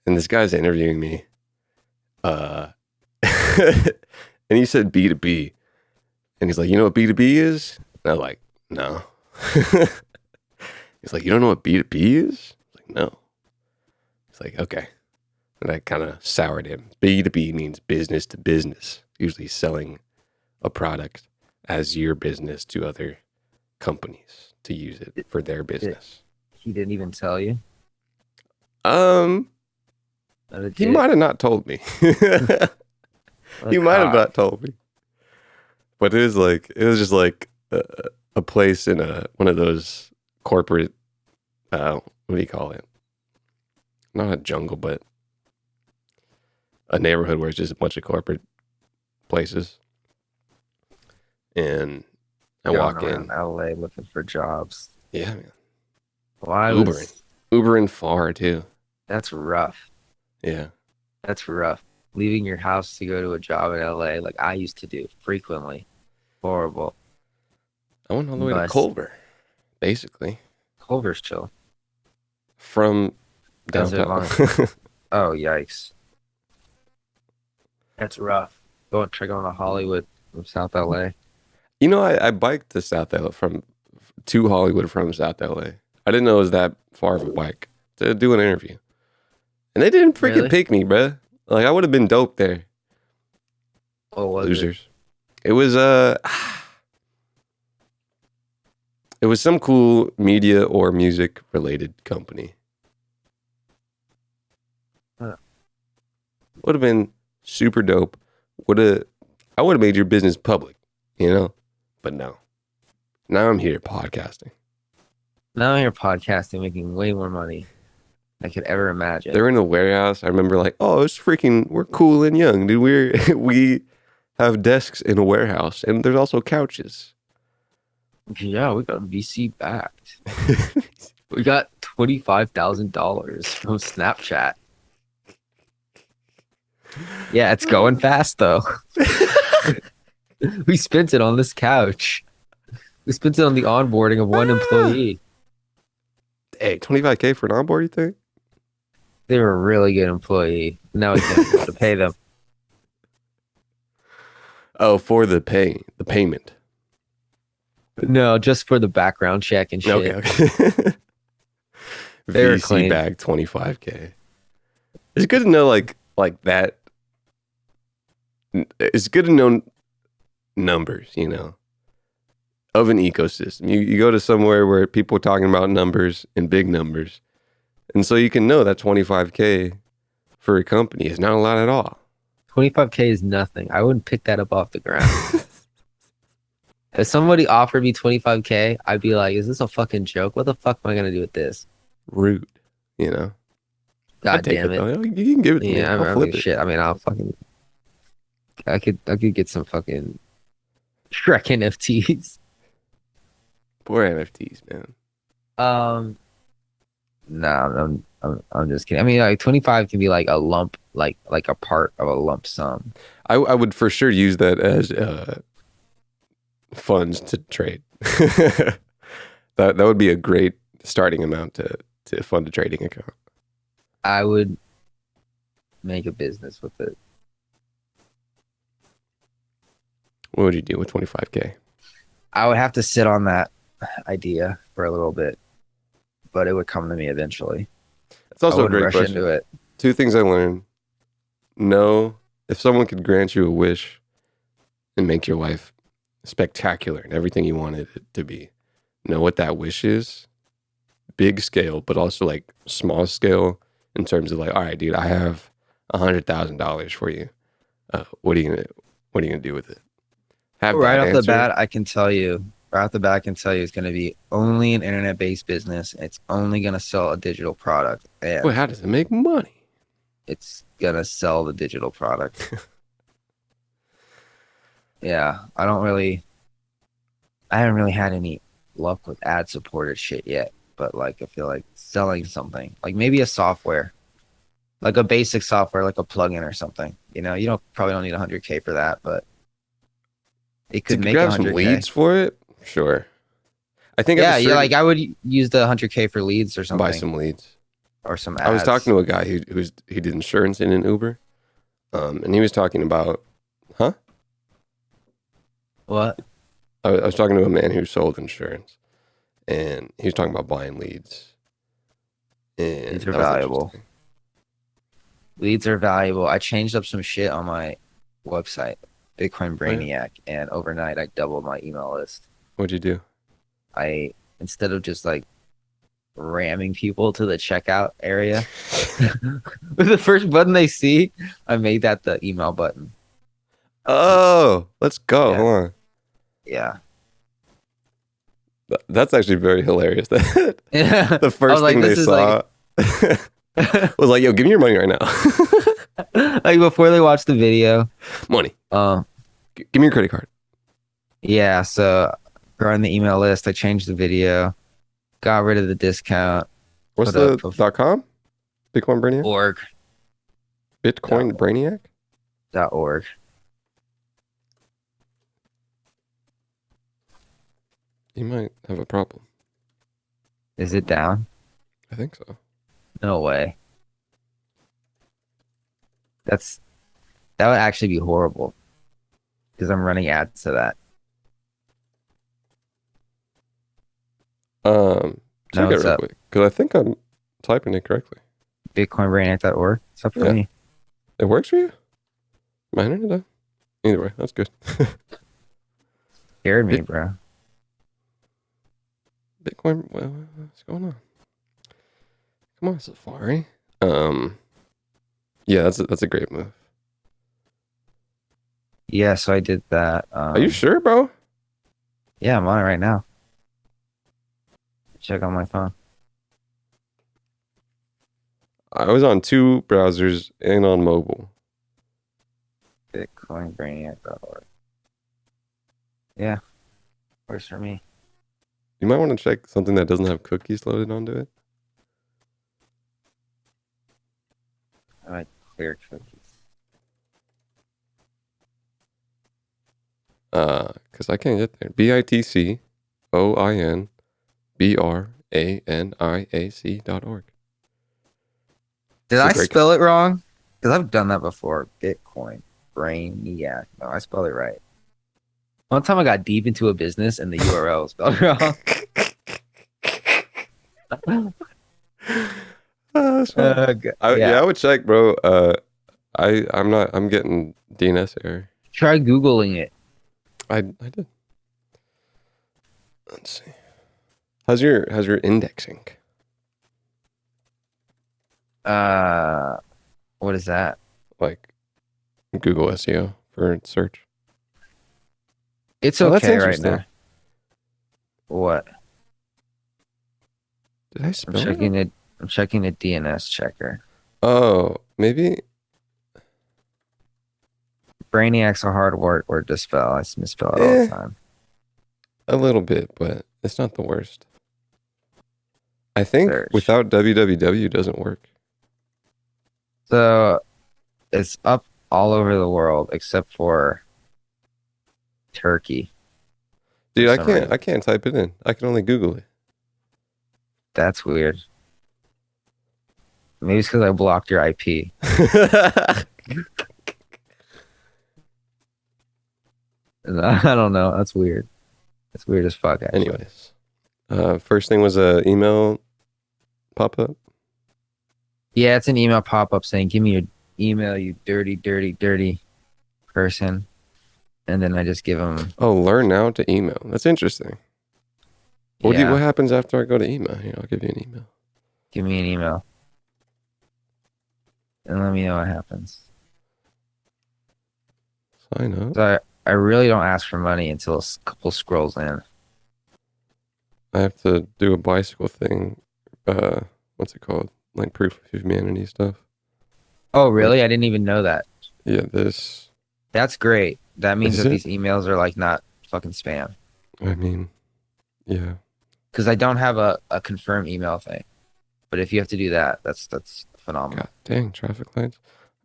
And this guy's interviewing me. And he said B2B. And he's like, you know what B2B is? And I was like, no. He's like, you don't know what B2B is? I was like, no. He's like, okay. And I kind of soured him. B2B means business to business, usually selling a product as your business to other companies to use it for their business.
He didn't even tell you?
He might have not told me. He might have not told me. But it was just like a place in one of those corporate, what do you call it? Not a jungle, but a neighborhood where it's just a bunch of corporate places. And I walk in
LA looking for jobs.
Yeah, man.
Well,
Ubering far too.
That's rough.
Yeah.
That's rough. Leaving your house to go to a job in LA like I used to do frequently. Horrible.
I went all the way to Culver, basically.
Culver's chill.
From downtown.
Oh, yikes. That's rough. Try going to Hollywood from South LA.
You know, I biked to South LA to Hollywood from South LA. I didn't know it was that far of a bike to do an interview. And they didn't freaking pick me, bruh. Like, I would have been dope there.
What was
Losers. It was it was some cool media or music related company.
Huh.
Would have been super dope. I would have made your business public, you know? But no. Now I'm here podcasting.
Now I'm here podcasting, making way more money than I could ever imagine.
They're in a warehouse. I remember like, oh, we're cool and young, dude. We have desks in a warehouse, and there's also couches.
Yeah, we got VC backed. We got $25,000 from Snapchat. Yeah, it's going fast though. We spent it on this couch. We spent it on the onboarding of one employee.
Hey, $25K for an onboard, you think?
They were a really good employee. Now we can't afford to pay them.
Oh, for the payment.
No, just for the background check and shit.
Okay.
They were
VC
clean.
bag 25K. It's good to know like that. It's good to know numbers, you know. of an ecosystem. You go to somewhere where people are talking about numbers and big numbers. And so you can know that 25K for a company is not a lot at all.
25K is nothing. I wouldn't pick that up off the ground. If somebody offered me 25K, I'd be like, is this a fucking joke? What the fuck am I going to do with this?
Rude, you know?
God
I'd take
damn it.
though. You can give it to me.
Yeah,
I'll
I
flip
mean,
it.
shit. I mean, I could get some fucking Shrek NFTs.
Poor NFTs, man.
No, I'm just kidding. I mean, like 25 can be like a lump, like a part of a lump sum.
I would for sure use that as funds to trade. That would be a great starting amount to fund a trading account.
I would make a business with it.
What would you do with 25K?
I would have to sit on that idea for a little bit, but it would come to me eventually.
It's also
I
a great
rush
question.
into it.
2 things I learned. Know if someone could grant you a wish and make your life spectacular and everything you wanted it to be, know what that wish is. Big scale, but also like small scale in terms of like, all right, dude, I have $100,000 for you. What are you gonna do with it? Have
Right
that
off the
answer.
bat, I can tell you. Right off the bat, I can tell you it's going to be only an internet-based business. It's only going to sell a digital product, and
Well, how does it make money?
it's going to sell the digital product. Yeah, I haven't really had any luck with ad-supported shit yet, but like I feel like selling something, like maybe a software, like a basic software, like a plugin or something. You know, you probably don't need 100K for that, but it could
To
make
grab some
100K.
leads for it, sure. I think
Yeah, yeah, like I would use the 100K for leads or something,
buy some leads.
or some ads.
I was talking to a guy who did insurance in an Uber, and he was talking about,
What?
I was talking to a man who sold insurance, and he was talking about buying leads. And
Leads are
that was
valuable.
interesting.
Leads are valuable. I changed up some shit on my website, Bitcoin Brainiac, and overnight I doubled my email list.
What'd you do?
I, instead of just like ramming people to the checkout area with the first button they see, I made that the email button.
Oh, let's go.
Yeah.
Hold on.
Yeah.
That's actually very hilarious. That
Yeah.
the first
like,
thing they
this is
saw was like, yo, give me your money right now.
Like before they watch the video.
Money.
Um,
Give me your credit card.
yeah, so growing the email list, I changed the video, got rid of the discount.
What's
Put
the
up
.com? Bitcoin Brainiac?
org.
Bitcoin Brainiac?
.org.
You might have a problem.
Is it down?
I think so.
No way. That would actually be horrible because I'm running ads to that.
Check it
what's
real
up?
quick, because I think I'm typing it correctly.
BitcoinBrainiac.org. It's up for
Yeah.
me.
It works for you? My internet does. Either way, that's good.
Scared me, bro.
Bitcoin, what's going on? Come on, Safari. Yeah, that's a great move.
Yeah, so I did that.
Are you sure, bro?
Yeah, I'm on it right now. Check on my phone.
I was on 2 browsers and on mobile.
BitcoinBrainiac.org. Yeah, works for me.
You might want to check something that doesn't have cookies loaded onto it.
I might clear cookies.
Because I can't get there. BitcoinBrainiac.org.
Did
It's a
I
great
spell it wrong? Because I've done that before. Bitcoin Brainiac. No, I spelled it right. One time I got deep into a business and the URL was spelled wrong.
That's fine. I would check, bro. I'm getting DNS error.
Try Googling it.
I did. Let's see. How's your indexing?
What is that?
Like Google SEO for search?
It's
Oh, that's
okay right
interesting.
now. What?
Did I
I'm
spell
checking
it?
I'm checking the DNS checker.
Oh, maybe.
Brainiac's a hard word to spell. I misspell it all the time.
A little bit, but it's not the worst. I think
Search.
without www doesn't work.
So it's up all over the world except for Turkey.
Dude,
For some reason.
I can't type it in. I can only Google it.
That's weird. Maybe it's because I blocked your IP. I don't know. That's weird. That's weird as fuck, actually.
Anyways, first thing was a email pop up.
Yeah, it's an email pop-up saying, give me your email, you dirty, dirty, dirty person. And then I just give them...
Oh, learn now to email. That's interesting. What
Yeah,
what happens after I go to email? Here, I'll give you an email.
give me an email. And let me know what happens.
Sign up.
So I really don't ask for money until a couple scrolls in.
I have to do a bicycle thing. What's it called? Like proof of humanity stuff.
Oh, really? I didn't even know that.
Yeah, this.
That's great. That means
Is
that
it?
these emails are like not fucking spam.
I mean, yeah.
Because I don't have a confirm email thing. But if you have to do that, that's phenomenal.
God dang, traffic lights.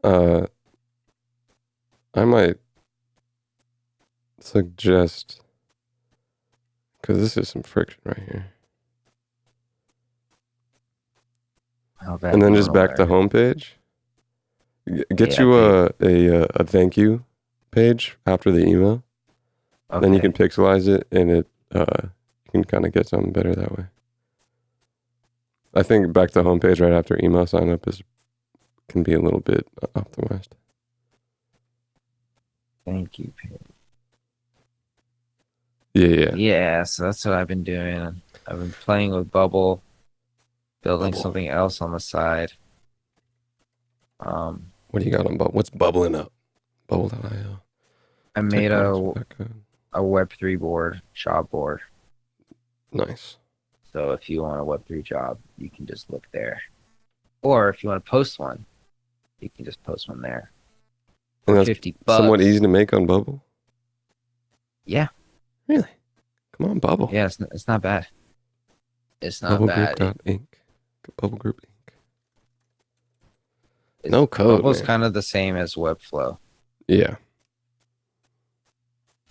I might suggest, because this is some friction right here.
How bad
And then
do you
just
wanna
back to
learn?
homepage. Get
Yeah,
you a thank you page after the email. Then you
Okay.
can pixelize it, and it you can kind of get something better that way. I think back to homepage right after email sign up can be a little bit optimized.
Thank you, Pete.
Yeah.
Yeah, so that's what I've been doing. I've been playing with Bubble, building
Bubble.
something else on the side.
What do you got on Bubble? What's bubbling up? Bubble.io.
I made a
Techcars.com.
Web3 board, job board.
Nice.
So if you want a Web3 job, you can just look there. Or if you want to post one, you can just post one there.
And
For
that's
$50.
somewhat easy to make on Bubble.
Yeah.
Really? Come on, Bubble.
Yeah, it's not bad. It's not bad.
Bubblegroup.inc. Bubble Group Inc. No code,
Bubble's
man.
kind of the same as Webflow.
Yeah.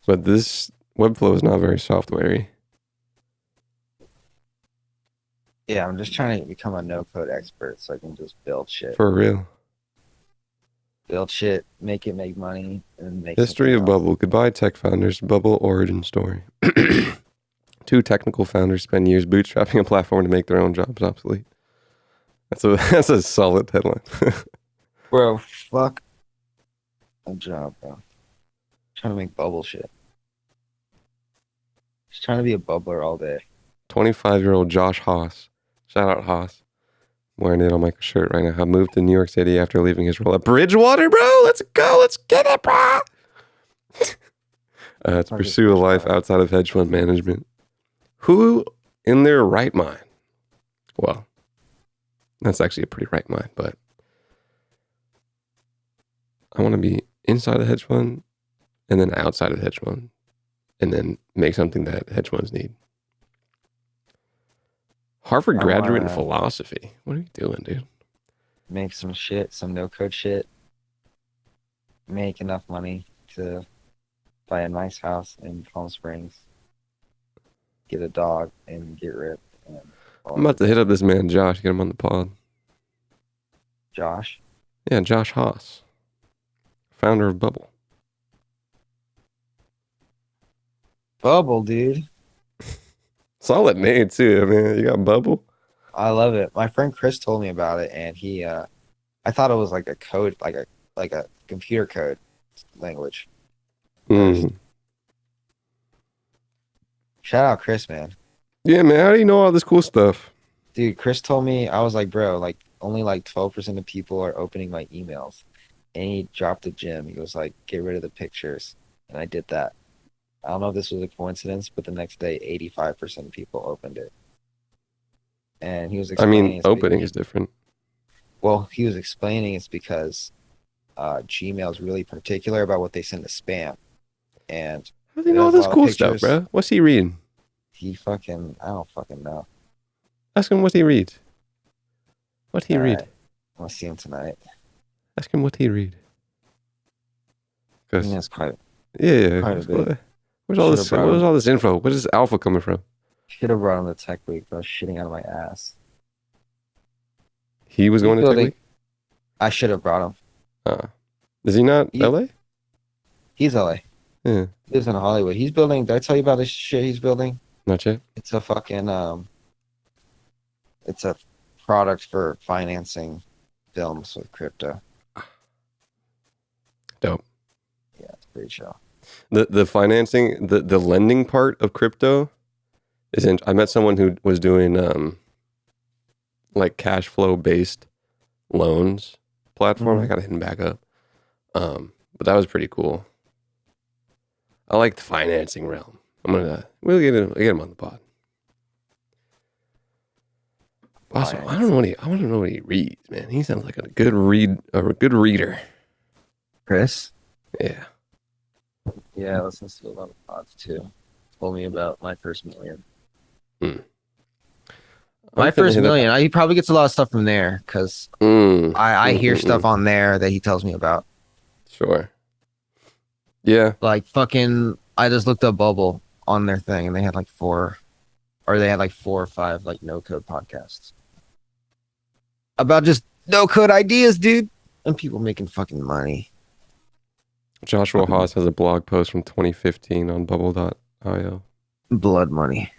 But this Webflow is not very software-y.
Yeah, I'm just trying to become a no-code expert so I can just build shit.
For real.
Build shit, make it make money, and make
History of
something else.
Bubble. Goodbye, tech founders. Bubble origin story. Two technical founders spend years bootstrapping a platform to make their own jobs obsolete. That's a solid headline.
Bro, fuck a job, bro. Trying to make bubble shit. Just trying to be a bubbler all day.
25-year-old Josh Haas. Shout out Haas. I'm wearing it on my shirt right now. I moved to New York City after leaving his role at Bridgewater, bro. Let's go. Let's get it, bro. To pursue a life outside of hedge fund management. Who in their right mind? Well, that's actually a pretty right mind, but I want to be inside a hedge fund and then outside of the hedge fund and then make something that hedge funds need. Harvard graduate in philosophy. What are you doing, dude?
Make some shit, some no-code shit. Make enough money to buy a nice house in Palm Springs. Get a dog and get ripped. And
I'm about to hit up this man, Josh, get him on the pod.
Josh?
Yeah, Josh Haas. Founder of Bubble.
Bubble, dude.
Solid name, too. I mean, you got Bubble?
I love it. My friend Chris told me about it, and he, I thought it was like a code, like a computer code language.
Mm.
Shout out Chris, man.
Yeah, man. How do you know all this cool stuff?
Dude, Chris told me, I was like, bro, like only like 12% of people are opening my emails. And he dropped a gem. He was like, get rid of the pictures. And I did that. I don't know if this was a coincidence, but the next day, 85% of people opened it. And he was
I mean,
explaining
opening is different.
well, he was explaining it's because Gmail is really particular about what they send to spam. And
How do you
it
know all
has a
this
lot of
cool stuff,
pictures.
bro? What's he reading?
I don't fucking know.
Ask him what he reads. What he
All
read?
right. I'm gonna see him tonight.
Ask him what he read.
I
Cause
think that's quite
yeah,
quite a bit.
where's all this?
Should've brought
Where's
him.
all this info? Where's this alpha coming from?
Should have brought him to Tech Week, but I was shitting out of my ass.
He was going to Tech
building-
Week.
I should have brought him.
Is he not
He-
LA?
He's LA.
Yeah,
He lives in Hollywood. He's building. Did I tell you about this shit he's building?
not yet.
It's a fucking it's a product for financing films with crypto.
Dope.
Yeah, it's pretty chill.
The financing, the lending part of crypto is I met someone who was doing like cash flow based loans platform. I gotta hit him back up. But that was pretty cool. I like the financing realm. We'll get him on the pod. Also, I don't know I want to know what he reads, man. He sounds like a good reader.
Chris?
Yeah.
Yeah, listens to a lot of pods too. Told me about my first million.
I'm
My
finna
first
hit up-
million. He probably gets a lot of stuff from there because I hear stuff on there that he tells me about.
Sure. Yeah.
Like fucking, I just looked up Bubble on their thing and they had like four or five like no code podcasts about just no code ideas, dude, and people making fucking money.
Joshua Haas has a blog post from 2015 on bubble.io.
Blood money.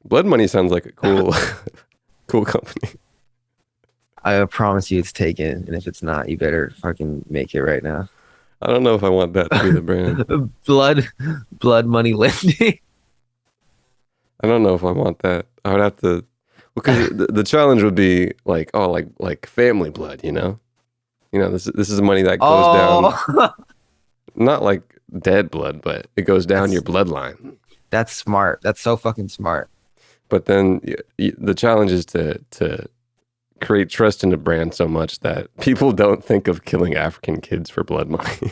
Blood Money sounds like a cool cool company.
I promise you it's taken, and if it's not, you better fucking make it right now.
I don't know if I want that to be the brand.
blood money lending.
I don't know if I want that. I would have to, because the challenge would be like, oh, like family blood, you know? This is money that goes down, not like dead blood, but it goes down your bloodline.
That's smart. That's so fucking smart.
But then the challenge is to create trust in the brand so much that people don't think of killing African kids for blood money.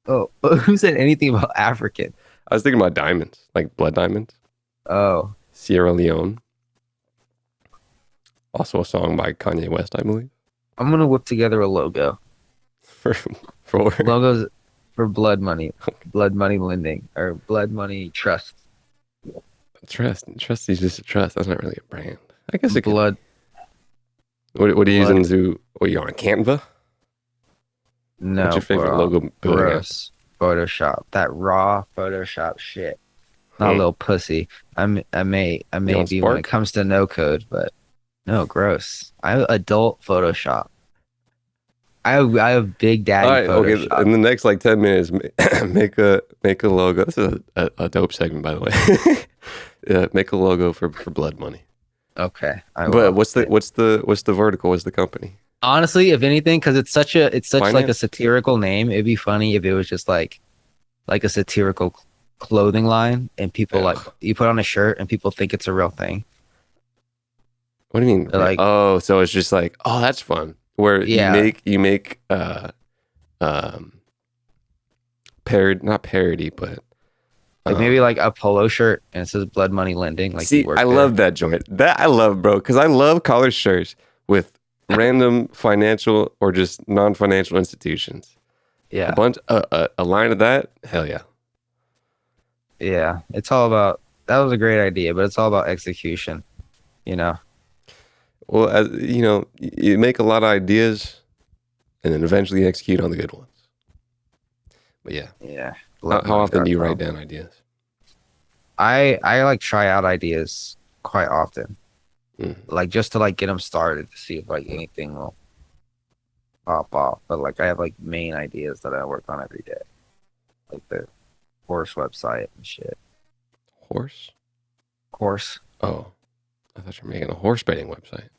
Oh, who said anything about African?
I was thinking about diamonds, like blood diamonds.
Oh,
Sierra Leone. Also a song by Kanye West, I believe.
I'm gonna whip together a logo.
For
Logos for blood money lending, or blood money trust.
trust is just a trust. That's not really a brand. I guess it could.
Blood.
What are you using to? What are you on Canva?
No.
What's your favorite logo building app?
Gross. Photoshop. That raw Photoshop shit. Not a little pussy. I may
on
be when
Spark?
it comes to no code, but no, gross. I adult Photoshop. I have Big Daddy
All right,
Photoshop.
okay. In the next like 10 minutes, make a logo. This is a dope segment, by the way. Yeah, make a logo for Blood Money.
Okay.
But what's the vertical? What's the company?
Honestly, if anything, because it's such like a
Finance?
satirical name, it'd be funny if it was just like a satirical clothing line, and people like you put on a shirt and people think it's a real thing.
What do you mean?
They're like-
oh, so it's just like, oh, that's fun. Where you make not parody, but
Like maybe like a polo shirt and it says Blood Money Lending. Like
see,
you work
I
there.
love that joint. That I love, bro, because I love collar shirts with random financial or just non-financial institutions.
Yeah.
A bunch, a line of that, hell yeah.
Yeah. It's all about, that was a great idea, but it's all about execution, you know?
Well, as you know, you make a lot of ideas, and then eventually execute on the good ones. But yeah,
Yeah.
how often do you write down ideas?
I like try out ideas quite often, like just to like get them started to see if like anything will pop off. But like I have like main ideas that I work on every day, like the course website and shit.
Horse?
Course.
Oh, I thought you were making a horse betting website.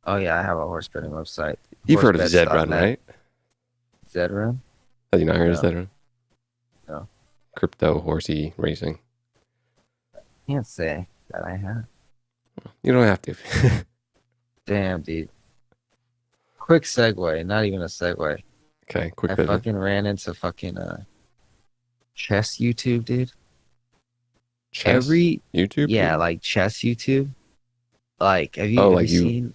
Oh yeah, I have a horse betting website.
You've heard of
Horsebets.net.
Zedrun, right?
Zedrun?
Have you not heard of
No.
Zedrun?
No.
Crypto horsey racing.
Can't say that I have.
You don't have to.
Damn, dude. Quick segue, not even a segue.
Okay, quick
I
pivot.
fucking ran into fucking chess YouTube, dude.
Chess? YouTube?
Yeah, like chess YouTube. Like, have
Oh,
have
like you
seen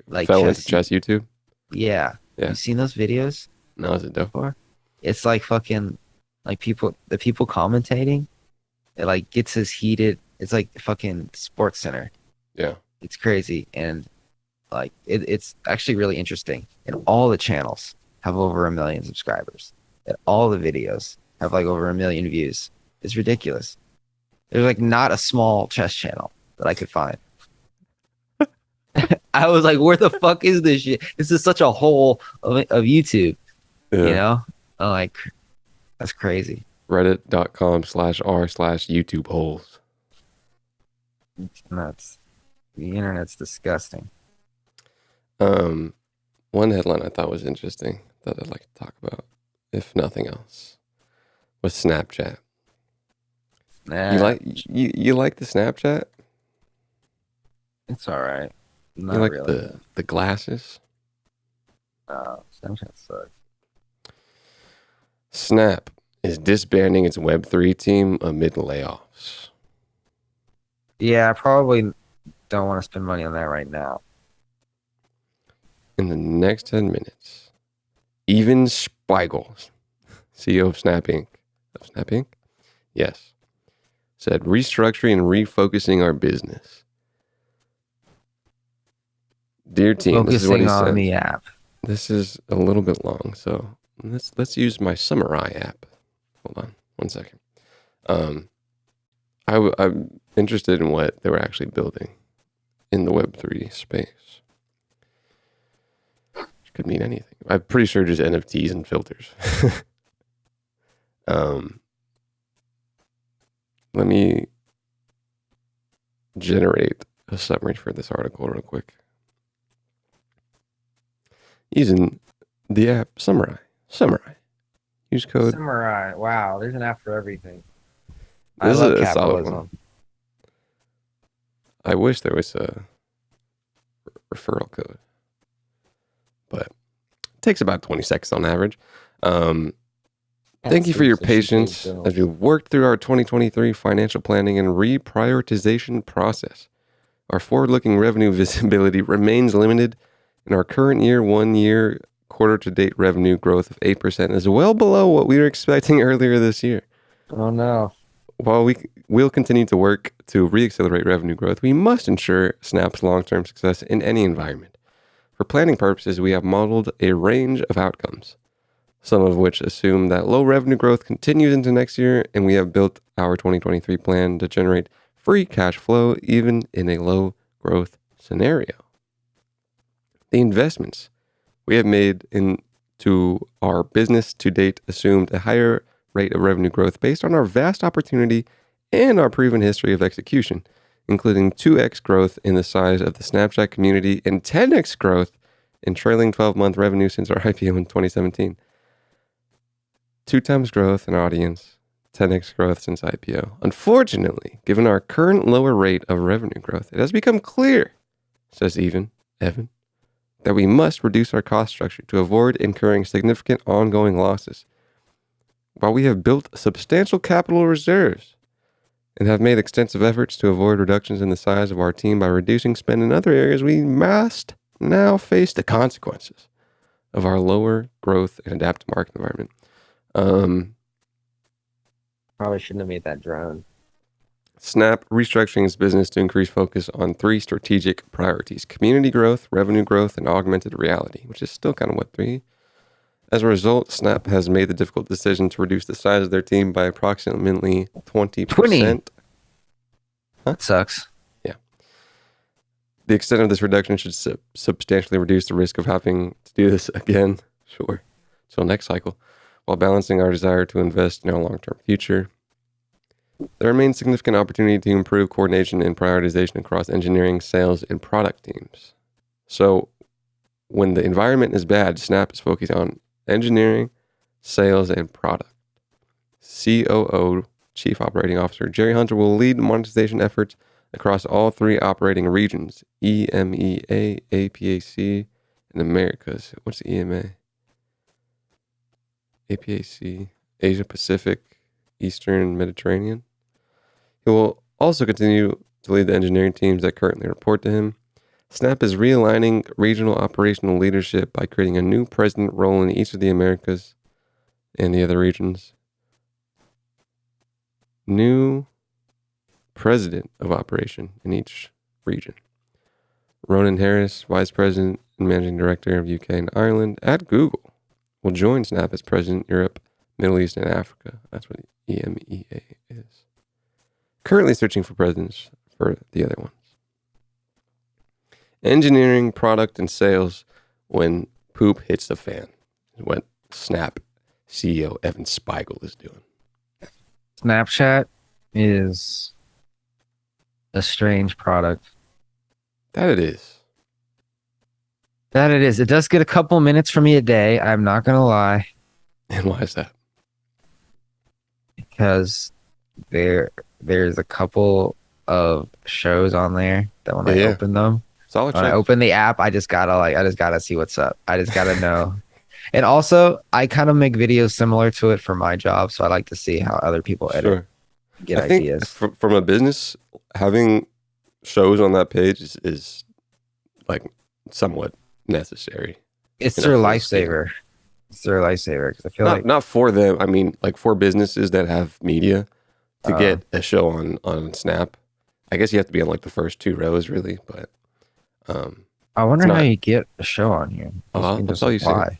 like
fell
chess?
into chess YouTube?
Yeah.
Yeah.
You seen those videos
No, is it dope?
before? It's like fucking like the people commentating. It like gets as heated. It's like fucking Sports Center.
Yeah.
It's crazy, and like it's actually really interesting. And all the channels have over 1 million subscribers. And all the videos have like over 1 million views. It's ridiculous. There's like not a small chess channel that I could find. I was like, where the fuck is this shit? This is such a hole of YouTube,
Yeah.
you know? I'm like, that's crazy.
Reddit.com/r/YouTube holes.
It's nuts. The internet's disgusting.
One headline I thought was interesting that I'd like to talk about, if nothing else, was Snapchat.
Nah,
You like the Snapchat?
it's all right. Not
You like
really.
the glasses?
No, Snapchat sucks.
Snap is disbanding its Web3 team amid layoffs.
Yeah, I probably don't want to spend money on that right now.
In the next 10 minutes, Even Spiegel, CEO of Snap Inc. Yes. Said restructuring and refocusing our business. Dear team, this is what he
Focusing on
said.
the app.
This is a little bit long, so let's use my Summary app. Hold on, 1 second. I'm interested in what they were actually building in the Web3 space. Which could mean anything. I'm pretty sure just NFTs and filters. Let me generate a summary for this article real quick. Using the app Summary. Use code.
Samurai. Wow, there's an app for everything.
This is
I love
a solid one.
capitalism.
I wish there was a referral code, but it takes about 20 seconds on average. Thank you for your patience as we worked through our 2023 financial planning and reprioritization process. Our forward-looking revenue visibility remains limited, and our current year, 1 year, quarter-to-date revenue growth of 8% is well below what we were expecting earlier this year.
Oh no.
While we'll continue to work to re-accelerate revenue growth, we must ensure Snap's long-term success in any environment. For planning purposes, we have modeled a range of outcomes, some of which assume that low revenue growth continues into next year, and we have built our 2023 plan to generate free cash flow even in a low growth scenario. The investments we have made into our business to date assumed a higher rate of revenue growth based on our vast opportunity and our proven history of execution, including 2x growth in the size of the Snapchat community and 10x growth in trailing 12-month revenue since our IPO in 2017. 2 times growth in audience, 10x growth since IPO. Unfortunately, given our current lower rate of revenue growth, it has become clear, says Evan, that we must reduce our cost structure to avoid incurring significant ongoing losses. While we have built substantial capital reserves and have made extensive efforts to avoid reductions in the size of our team by reducing spend in other areas, we must now face the consequences of our lower growth and adaptive market environment.
Probably shouldn't have made that drone.
Snap restructuring its business to increase focus on 3 strategic priorities: community growth, revenue growth, and augmented reality, which is still kind of Web3. As a result, Snap has made the difficult decision to reduce the size of their team by approximately 20%.
20? That sucks.
Yeah. The extent of this reduction should substantially reduce the risk of having to do this again. Sure. Till next cycle, while balancing our desire to invest in our long-term future. There remains significant opportunity to improve coordination and prioritization across engineering, sales, and product teams. So when the environment is bad, Snap is focused on engineering, sales, and product. COO, Chief Operating Officer Jerry Hunter, will lead monetization efforts across all 3 operating regions, EMEA, APAC, and Americas. What's EMA? APAC, Asia Pacific, Eastern Mediterranean. He will also continue to lead the engineering teams that currently report to him. Snap is realigning regional operational leadership by creating a new president role in each of the Americas and the other regions. New president of operation in each region. Ronan Harris, vice president and managing director of UK and Ireland at Google, will join Snap as president Europe, Middle East, and Africa. That's what EMEA is. Currently searching for presidents for the other ones. Engineering, product, and sales when poop hits the fan is what Snap CEO Evan Spiegel is doing.
Snapchat is a strange product.
That it is.
That it is. It does get a couple minutes for me a day. I'm not going to lie.
And why is that?
Because there's a couple of shows on there that when I open them,
solid
when
show.
I open the app, I just gotta see what's up. I just gotta know. And also, I kind of make videos similar to it for my job, so I like to see how other people edit,
Sure.
get
I think
ideas.
from a business, having shows on that page is like somewhat necessary.
It's
in a
their
full
lifesaver. It's their lifesaver because I feel like
Not for them. I mean, like for businesses that have media to get a show on Snap. I guess you have to be on like the first 2 rows, really. But
I wonder
it's
how
not-
you get a show on here.
I'll tell you soon.
apply.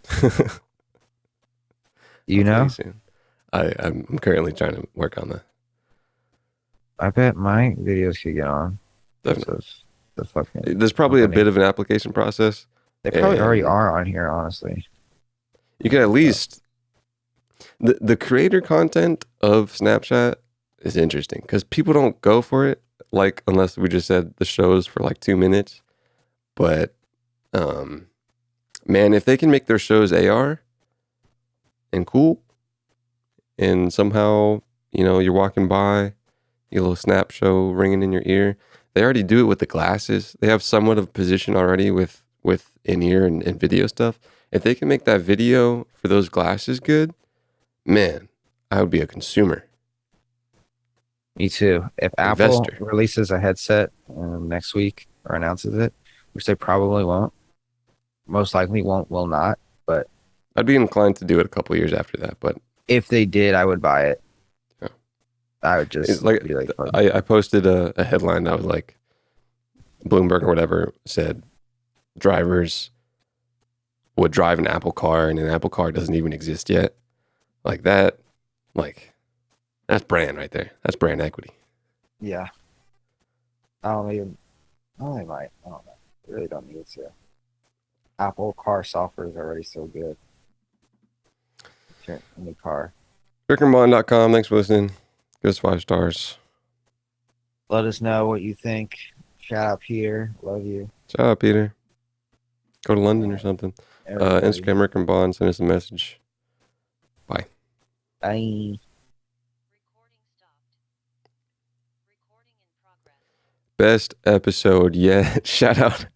You
I'll tell
know,
soon. I'm currently trying to work on that.
I bet my videos could get on.
Definitely.
Because the fucking
There's probably a
company.
bit of an application process.
They probably
and
already are on here, honestly.
You can at least the creator content of Snapchat is interesting because people don't go for it, like unless we just said the shows for like 2 minutes. But man, if they can make their shows AR and cool, and somehow you're walking by, your little Snap show ringing in your ear. They already do it with the glasses. They have somewhat of a position already with in-ear and video stuff. If they can make that video for those glasses good, man, I would be a consumer.
Me too. If
Investor.
Apple releases a headset next week or announces it, which they probably won't, most likely will not. But
I'd be inclined to do it a couple years after that. But
if they did, I would buy it.
Yeah.
I would just
it's like
be like, fuck.
I posted a headline that was like Bloomberg or whatever said drivers would drive an Apple car and an Apple car doesn't even exist yet. Like that, that's brand right there. That's brand equity.
Yeah. I don't even. Oh, they might. I don't know. They really don't need to. Apple car software is already so good. In the car.
RickandBond.com. Thanks for listening. Give us 5 stars.
Let us know what you think. Shout out Peter. Love you.
Shout out, Peter. Go to London or something.
Everybody.
Instagram, Rick and Bond. Send us a message. Bye.
Bye.
Best episode yet. Shout out